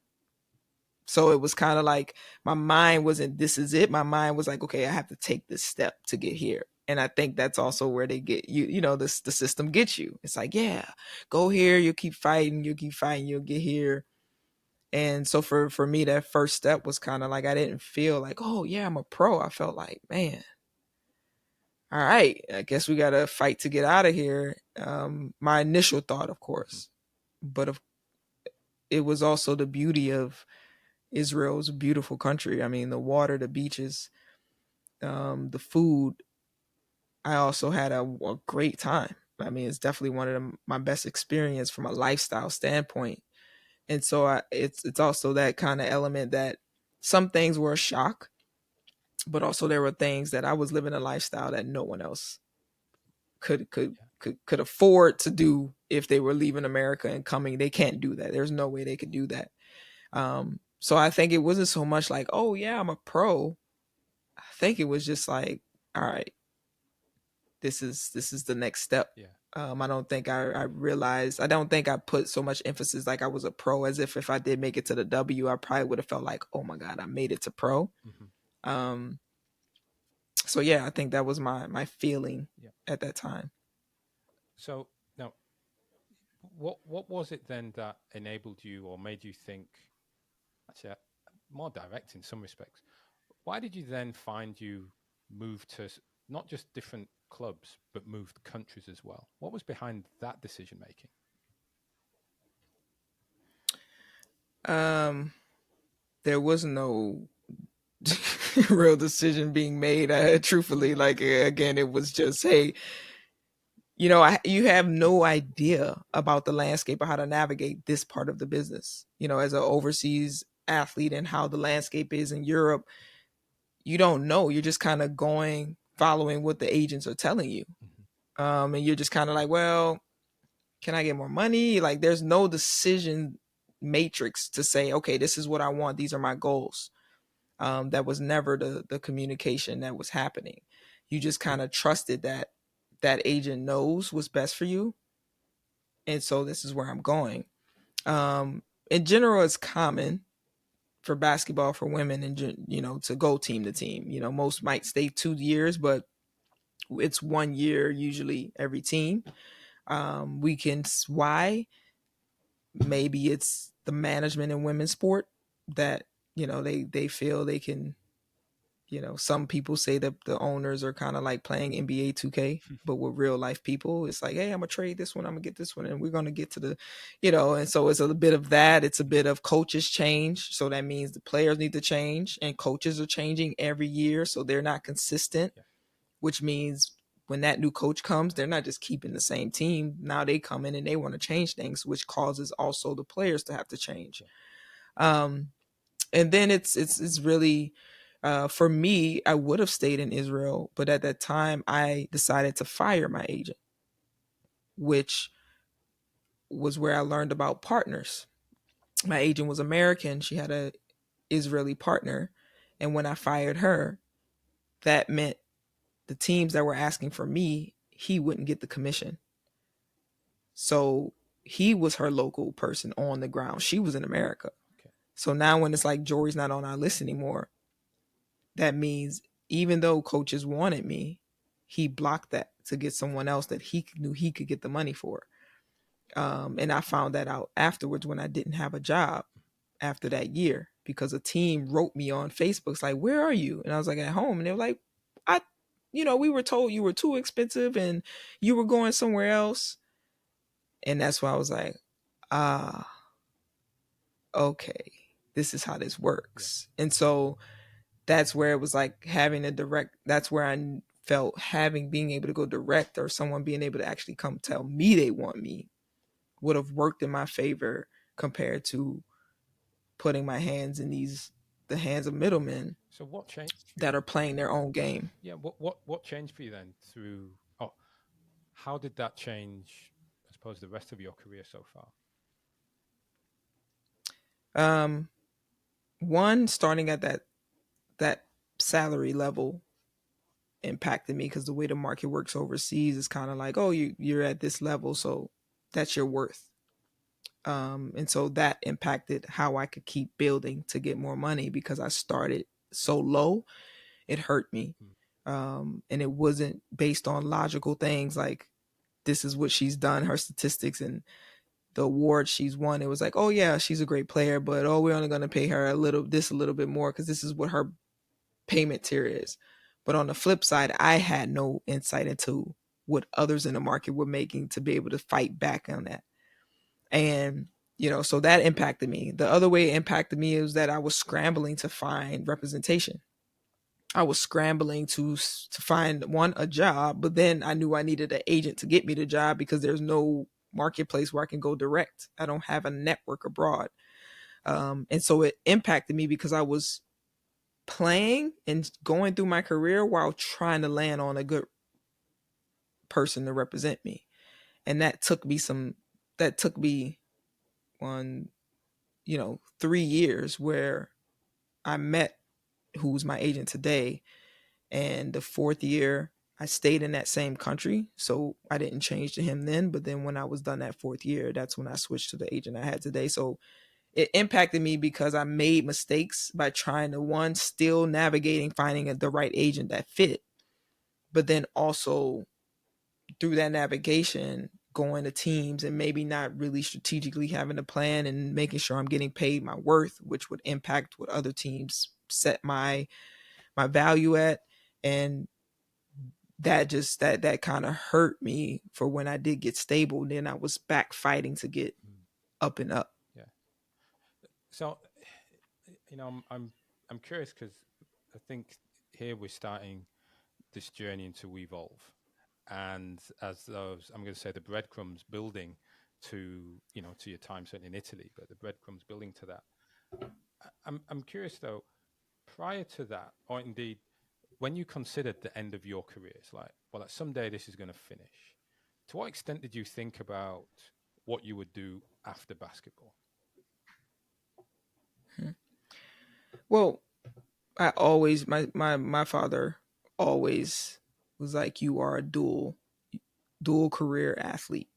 so it was kind of like my mind wasn't this is it. My mind was like, okay, I have to take this step to get here. And I think that's also where they get you, the system gets you. It's like, yeah, go here, you'll keep fighting, you'll get here. And so for me, that first step was kind of like I didn't feel like, oh yeah, I'm a pro. I felt like, man, all right, I guess we gotta fight to get out of here. My initial thought, of Mhm. course, but it was also the beauty of Israel's a beautiful country. I mean, the water, the beaches, the food. I also had a great time. I mean, it's definitely one of my best experience from a lifestyle standpoint. And so it's also that kind of element that some things were a shock, but also there were things that I was living a lifestyle that no one else Yeah. could afford to do if they were leaving America and coming. They can't do that. There's no way they could do that. So I think it wasn't so much like, oh yeah, I'm a pro. I think it was just like, all right, this is the next step. Yeah. I don't think I realized. I don't think I put so much emphasis like I was a pro as if I did make it to the W, I probably would have felt like, oh my god, I made it to pro. Hmm. Um, so yeah, I think that was my feeling Yeah. at that time. So now, what was it then that enabled you or made you think? Actually, more direct in some respects. Why did you then find you moved to not just different clubs, but moved countries as well? What was behind that decision making? Um, there was no real decision being made. Truthfully, like again, it was just, hey, you have no idea about the landscape or how to navigate this part of the business. As an overseas athlete and how the landscape is in Europe, you don't know. You're just kind of going, following what the agents are telling you. Hmm. And you're just kind of like, well, can I get more money? Like, there's no decision matrix to say, okay, this is what I want. These are my goals. That was never the communication that was happening. You just kind of trusted that that agent knows what's best for you, and so this is where I'm going. In general, it's common for basketball for women, and to go team to team. Most might stay 2 years, but it's 1 year usually every team. We can why maybe it's the management in women's sport that they feel they can. Some people say that the owners are kind of like playing NBA 2K, but with real life people, it's like, hey, I'm gonna trade this one, I'm gonna get this one, and we're gonna get to and so it's a bit of that. It's a bit of coaches change, so that means the players need to change, and coaches are changing every year, so they're not consistent, Yeah. which means when that new coach comes, they're not just keeping the same team. Now they come in and they want to change things, which causes also the players to have to change. Yeah. Um, and then it's really for me, I would have stayed in Israel, but at that time I decided to fire my agent, which was where I learned about partners. My agent was American, she had a Israeli partner, and when I fired her, that meant the teams that were asking for me, he wouldn't get the commission. So he was her local person on the ground, she was in America. Okay. So now when it's like Jory's not on our list anymore, that means even though coaches wanted me, he blocked that to get someone else that he knew he could get the money for. And I found that out afterwards when I didn't have a job after that year because a team wrote me on Facebook. It's like, where are you? And I was like, at home. And they were like, I, we were told you were too expensive and you were going somewhere else. And that's why I was like, ah, okay, this is how this Yeah. works. And so that's where it was like having a direct, that's where I felt having being able to go direct, or someone being able to actually come tell me they want me, would have worked in my favor compared to putting my hands in the hands of middlemen So what changed for you? that are playing their own game. Yeah. What changed for you then through? Oh, how did that change? I suppose the rest of your career so far. Um, One, starting at that salary level impacted me because the way the market works overseas is kind of like, oh, you're at this level, so that's your worth. And so that impacted how I could keep building to get more money because I started so low. It hurt me. Mm. And it wasn't based on logical things like this is what she's done, her statistics and the award she's won. It was like, oh yeah, she's a great player, but oh, we're only going to pay her a little bit more because this is what her payment tier is. But on the flip side, I had no insight into what others in the market were making to be able to fight back on that. And so that impacted me. The other way it impacted me is that I was scrambling to find representation. I was scrambling to find one a job, but then I knew I needed an agent to get me the job because there's no marketplace where I can go direct. I don't have a network abroad, and so it impacted me because I was playing and going through my career while trying to land on a good person to represent me, and that took me some. That took me on 3 years where I met who's my agent today. And the fourth year, I stayed in that same country. So I didn't change to him then. But then when I was done that fourth year, that's when I switched to the agent I had today. So it impacted me because I made mistakes by trying to, one, still navigating, finding the right agent that fit. But then also through that navigation, going to teams and maybe not really strategically having a plan and making sure I'm getting paid my worth, which would impact what other teams set my value at. And that just that kind of hurt me for when I did get stable. Then I was back fighting to get Mm. up and up. Yeah. So, I'm curious because I think here we're starting this journey into Weevolve, and as those, I'm going to say the breadcrumbs building to to your time certainly in Italy, but the breadcrumbs building to that. I'm curious though, prior to that, or indeed when you considered the end of your career, it's like, well, at someday this is going to finish. To what extent did you think about what you would do after basketball? Well, I always my father always was like, you are a dual career athlete.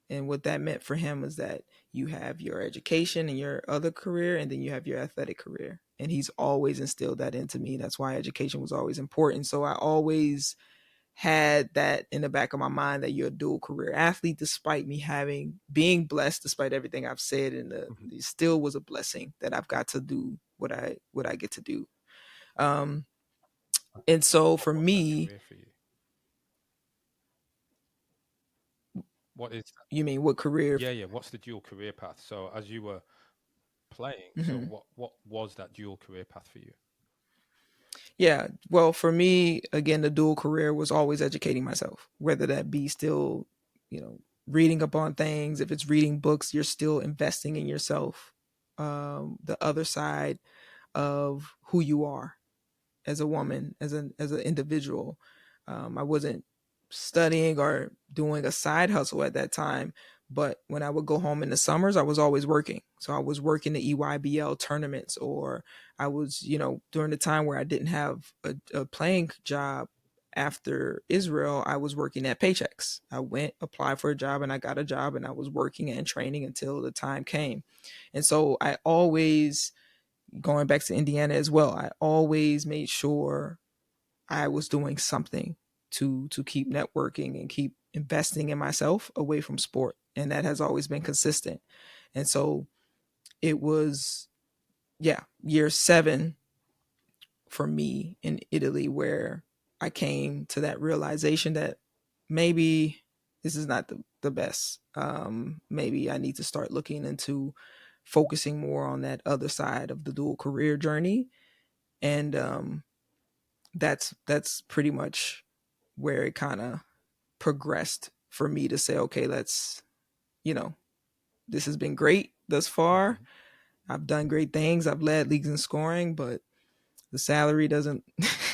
And what that meant for him was that you have your education and your other career, and then you have your athletic career. And he's always instilled that into me. That's why education was always important. So I always had that in the back of my mind that you're a dual career athlete, despite me being blessed, despite everything I've said, and Mhm. it still was a blessing that I've got to do what I get to do. Um, and so for What's that me, career for you? What is that? you mean what career? Yeah, yeah. What's the dual career path? So as you were playing, so Mhm. what was that dual career path for you? Yeah, well, for me, again, the dual career was always educating myself, whether that be still, reading up on things. If it's reading books, you're still investing in yourself. The other side of who you are as a woman, as an individual. I wasn't studying or doing a side hustle at that time, but when I would go home in the summers, I was always working. So I was working the EYBL tournaments, or I was, during the time where I didn't have a playing job after Israel, I was working at Paychecks. I went, applied for a job, and I got a job, and I was working and training until the time came. And so I always, going back to Indiana as well, I always made sure I was doing something to keep networking and keep investing in myself away from sport. And that has always been consistent. And so it was, yeah, year 7 for me in Italy where I came to that realization that maybe this is not the the best. Maybe I need to start looking into focusing more on that other side of the dual career journey. And that's pretty much where it kind of progressed for me to say, okay, let's, you know, this has been great thus far. Hmm. I've done great things. I've led leagues in scoring, but the salary doesn't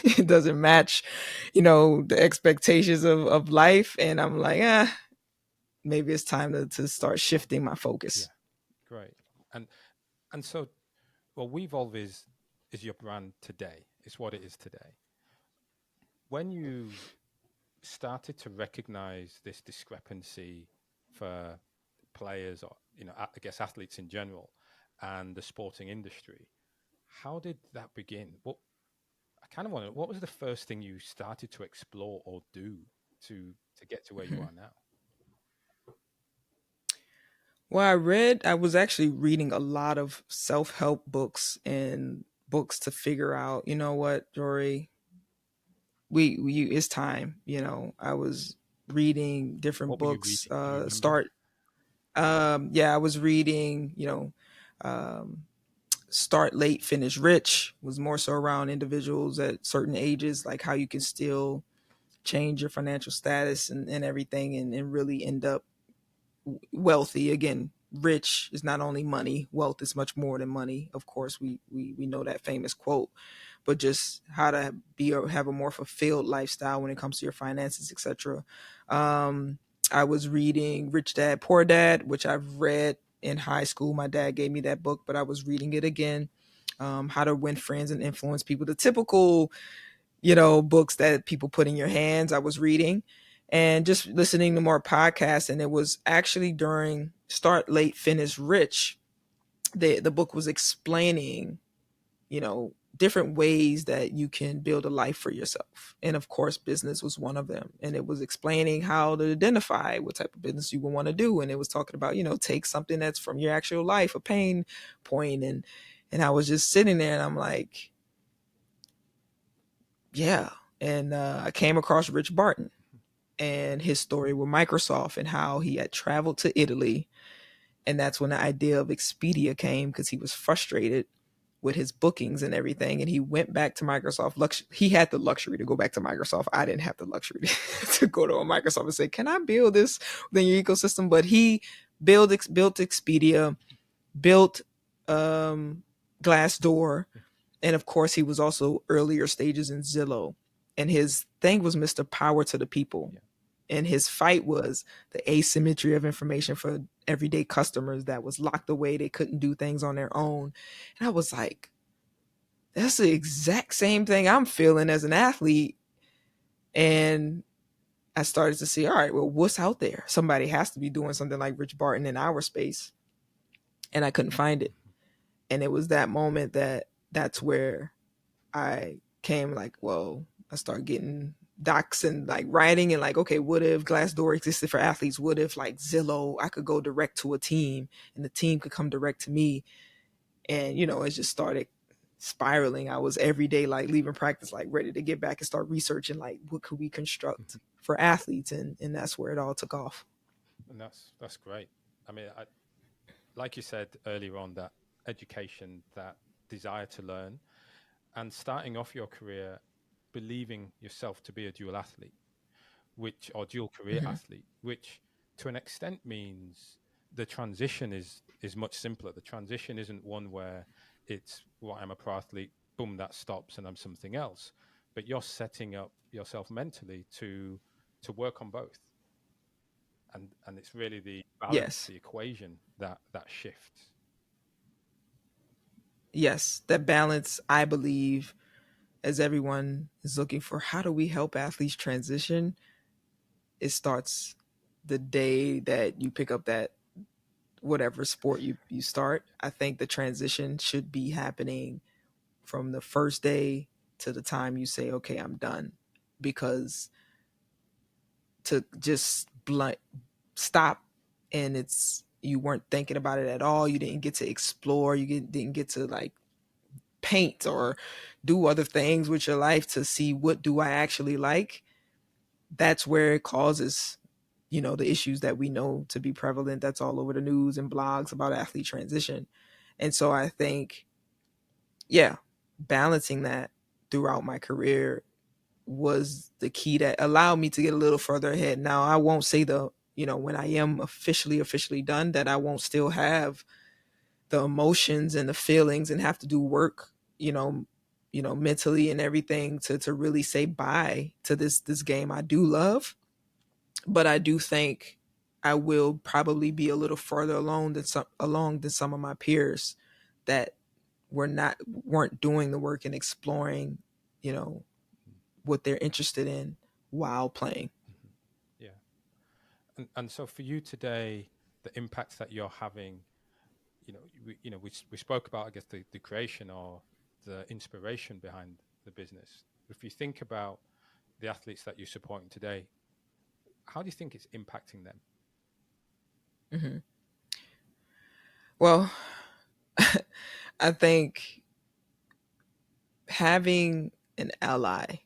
it doesn't match, the expectations of life. And I'm like, maybe it's time to start shifting my focus. Yeah, great. And and so, well, Weevolve is your brand today. It's what it is today. When you started to recognize this discrepancy for players, or I guess athletes in general, and the sporting industry, how did that begin? What I kind of want to, what was the first thing you started to explore or do to get to where you Mhm. are now? Well, I was actually reading a lot of self help books and books to figure out, you know what, Jory, it's time. I was reading different What were you books. reading? Do you remember? Yeah, I was reading, um, Start Late, Finish Rich was more so around individuals at certain ages, like how you can still change your financial status and everything, and really end up wealthy again. Rich is not only money, wealth is much more than money. Of course, we know that famous quote, but just how to be or have a more fulfilled lifestyle when it comes to your finances, etc. um I was reading Rich Dad Poor Dad, which I've read in high school. My dad gave me that book, but I was reading it again. How to Win Friends and Influence People, the typical, books that people put in your hands. I was reading and just listening to more podcasts. And it was actually during Start Late, Finish Rich. The book was explaining, different ways that you can build a life for yourself. And of course, business was one of them. And it was explaining how to identify what type of business you would want to do. And it was talking about, take something that's from your actual life, a pain point. And I was just sitting there and I'm like, yeah. And I came across Rich Barton and his story with Microsoft and how he had traveled to Italy. And that's when the idea of Expedia came, because he was frustrated with his bookings and everything. And he went back to Microsoft. He had the luxury to go back to Microsoft. I didn't have the luxury to go to a Microsoft and say, can I build this within your ecosystem? But he built Expedia, built Glassdoor, and of course, he was also earlier stages in Zillow. And his thing was Mr. Power to the People. Yeah. And his fight was the asymmetry of information for everyday customers that was locked away. They couldn't do things on their own. And I was like, that's the exact same thing I'm feeling as an athlete. And I started to see, all right, well, what's out there? Somebody has to be doing something like Rich Barton in our space. And I couldn't find it. Mhm. And it was that moment that's where I came like, well, I started getting docs and like writing and like, okay, what if Glassdoor existed for athletes? What if like Zillow, I could go direct to a team and the team could come direct to me? And, it just started spiraling. I was every day like leaving practice, like ready to get back and start researching like what could we construct Mhm. for athletes, and that's where it all took off. And that's great. I mean, like you said earlier on, that education, that desire to learn, and starting off your career believing yourself to be a dual athlete, which or dual career Hmm. athlete, which to an extent means the transition is much simpler. The transition isn't one where it's, well, I'm a pro athlete, boom, that stops and I'm something else. But you're setting up yourself mentally to work on both. And it's really the balance, Yes. the equation that shifts. Yes, that balance, I believe, as everyone is looking for, how do we help athletes transition? It starts the day that you pick up that whatever sport you start. I think the transition should be happening from the first day to the time you say, okay, I'm done. Because to just stop and it's you weren't thinking about it at all, you didn't get to explore, didn't get to like paint or do other things with your life to see what do I actually like, that's where it causes the issues that we know to be prevalent, that's all over the news and blogs about athlete transition. And so I think, yeah, balancing that throughout my career was the key that allowed me to get a little further ahead. Now, I won't say when I am officially done, that I won't still have the emotions and the feelings and have to do work, mentally and everything to really say bye to this game I do love. But I do think I will probably be a little further along than some of my peers that weren't doing the work and exploring, you know, what they're interested in while playing. Yeah. And so for you today, the impacts that you're having, we spoke about, I guess, the creation or the inspiration behind the business. If you think about the athletes that you're supporting today, how do you think it's impacting them? Hmm. Well, I think having an ally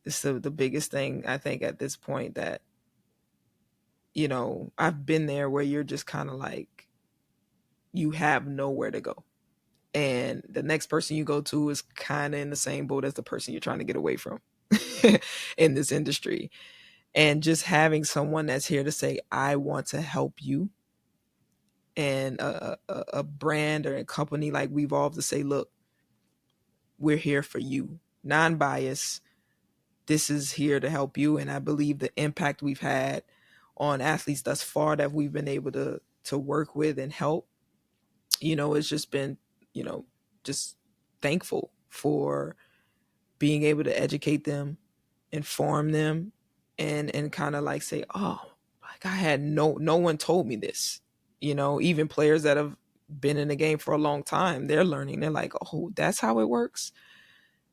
is the biggest thing. I think at this point that, I've been there where you're just kind of like, you have nowhere to go. And the next person you go to is kind of in the same boat as the person you're trying to get away from in this industry. And just having someone that's here to say, I want to help you, and a brand or a company like Weevolve to say, look, we're here for you, non-biased. This is here to help you. And I believe the impact we've had on athletes thus far that we've been able to work with and help, it's just been, just thankful for being able to educate them, inform them, and kind of like say, oh, like I had no one told me this. Even players that have been in the game for a long time, they're learning. They're like, oh, that's how it works.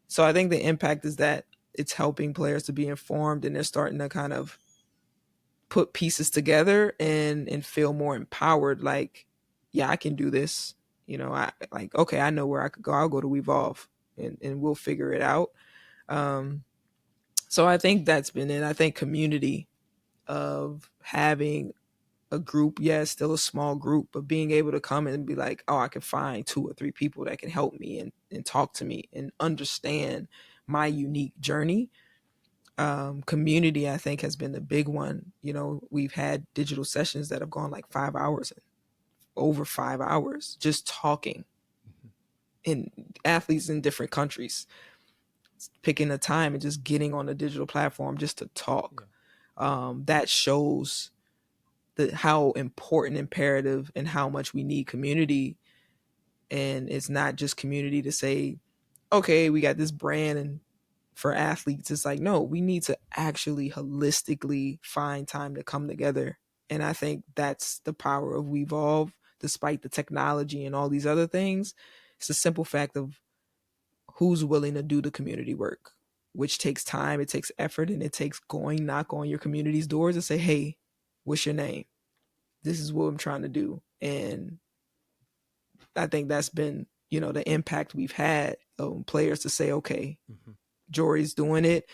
So I think the impact is that it's helping players to be informed, and they're starting to kind of put pieces together and feel more empowered. Like, yeah, I can do this. I like, okay, I know where I could go. I'll go to Weevolve, and we'll figure it out. Um, so I think that's been it. I think community of having a group, yeah, it's still a small group, but being able to come in and be like, oh, I can find 2 or 3 people that can help me and talk to me and understand my unique journey. Community, I think, has been the big one. We've had digital sessions that have gone like 5 hours, over 5 hours, just talking, Mm-hmm. in athletes in different countries, picking a time and just getting on a digital platform just to Yeah. talk. That shows how important, imperative, and how much we need community. And it's not just community to say, okay, we got this brand and for athletes. It's like, no, we need to actually holistically find time to come together. And I think that's the power of Weevolve, despite the technology and all these other things. It's a simple fact of who's willing to do the community work, which takes time, it takes effort, and it takes going knock on your community's doors and say, hey, what's your name? This is what I'm trying to do. And I think that's been, the impact we've had on players to say, okay, Mm-hmm. Jory's doing it,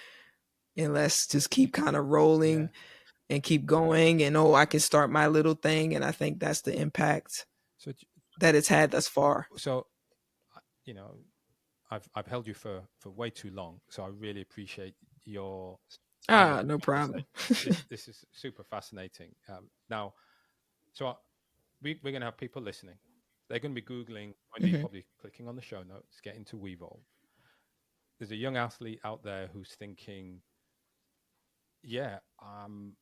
and let's just keep kind of Yeah. rolling and keep going. And oh, I can start my little thing. And I think that's the impact So, that it's had thus far. so you know, I've held you for way too long, so I really appreciate your time with Ah, me no on this. problem. This is super fascinating. Now, so we're going to have people listening. They're going to be Googling, indeed, Hmm. probably clicking on the show notes, get into Weevolve. There's a young athlete out there who's thinking, yeah, I'm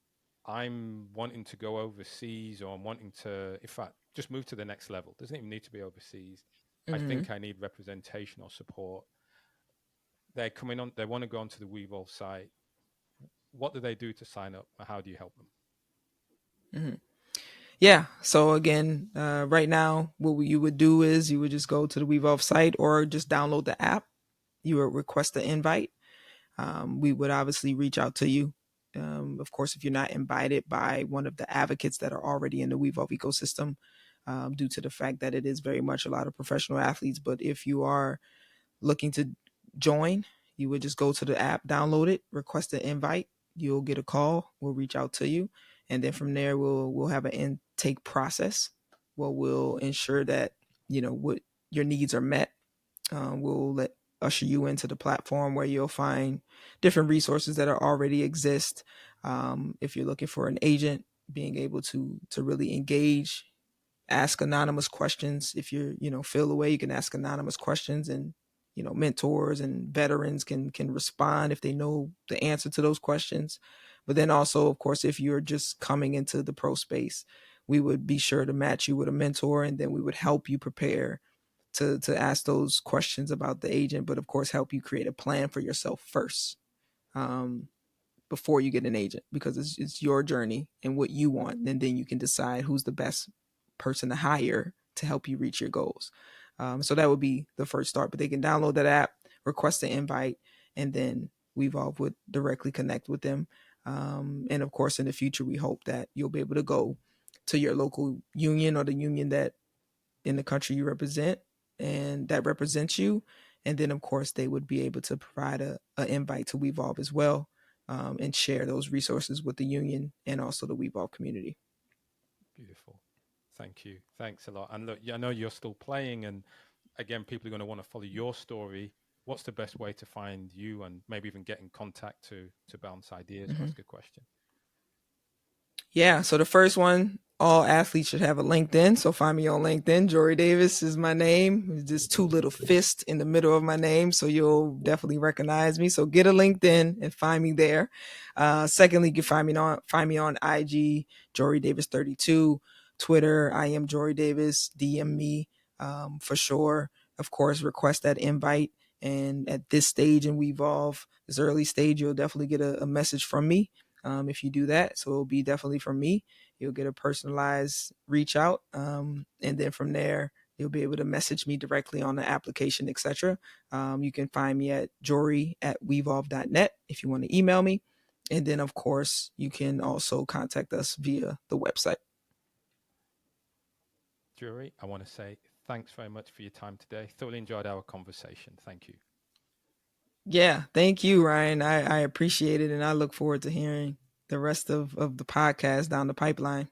wanting to go overseas, or I'm wanting to, in fact, just move to the next level. Doesn't even need to be overseas. I Hmm. think I need representation or support. They're coming on, they want to go onto the Weevolve site. What do they do to sign up? Or how do you help them? Hmm. Yeah. So again, right now, what you would do is you would just go to the Weevolve site or just download the app. You would request an invite. We would obviously reach out to you. Of course, if you're not invited by one of the advocates that are already in the Weevolve ecosystem, due to the fact that it is very much a lot of professional athletes. But if you are looking to join, you would just go to the app, download it, request an invite. you'll get a call. We'll reach out to you, and then from there we'll have an intake process. We'll ensure that what your needs are met. We'll usher you into the platform where you'll find different resources that are already exist. If you're looking for an agent, being able to really engage, ask anonymous questions. If you're feel away, you can ask anonymous questions, and mentors and veterans can respond if they know the answer to those questions. But then also, of course, if you're just coming into the pro space, we would be sure to match you with a mentor, and then we would help you prepare to ask those questions about the agent, but of course help you create a plan for yourself first, before you get an agent, because it's your journey and what you want, and then you can decide who's the best person to hire to help you reach your goals. So that would be the first start, but they can download that app, request an invite, and then Weevolve would directly connect with them. And of course, in the future, we hope that you'll be able to go to your local union or the union that in the country you represent and that represents you. And then, of course, they would be able to provide a invite to Weevolve as well, and share those resources with the union and also the Weevolve community. Beautiful. Thank you. Thanks a lot. And look, I know you're still playing, and again, people are going to want to follow your story. What's the best way to find you and maybe even get in contact to bounce ideas? Mm-hmm. Ask a question. Yeah, so the first one, all athletes should have a LinkedIn. So find me on LinkedIn. Jory Davis is my name. It's just two little fists in the middle of my name, so you'll definitely recognize me. So get a LinkedIn and find me there. Secondly, you can find me on IG, Jory Davis 32, Twitter. I am Jory Davis. DM me, for sure. Of course, request that invite. And at this stage in Weevolve, this early stage, you'll definitely get a message from me. If you do that. So it'll be definitely from me. You'll get a personalized reach out. And then from there, you'll be able to message me directly on the application, etc. You can find me at jory@weevolve.net if you want to email me. And then, of course, you can also contact us via the website. Jory, I want to say thanks very much for your time today. Thoroughly enjoyed our conversation. Thank you. Yeah, thank you, Ryan. I appreciate it, and I look forward to hearing the rest of the podcast down the pipeline.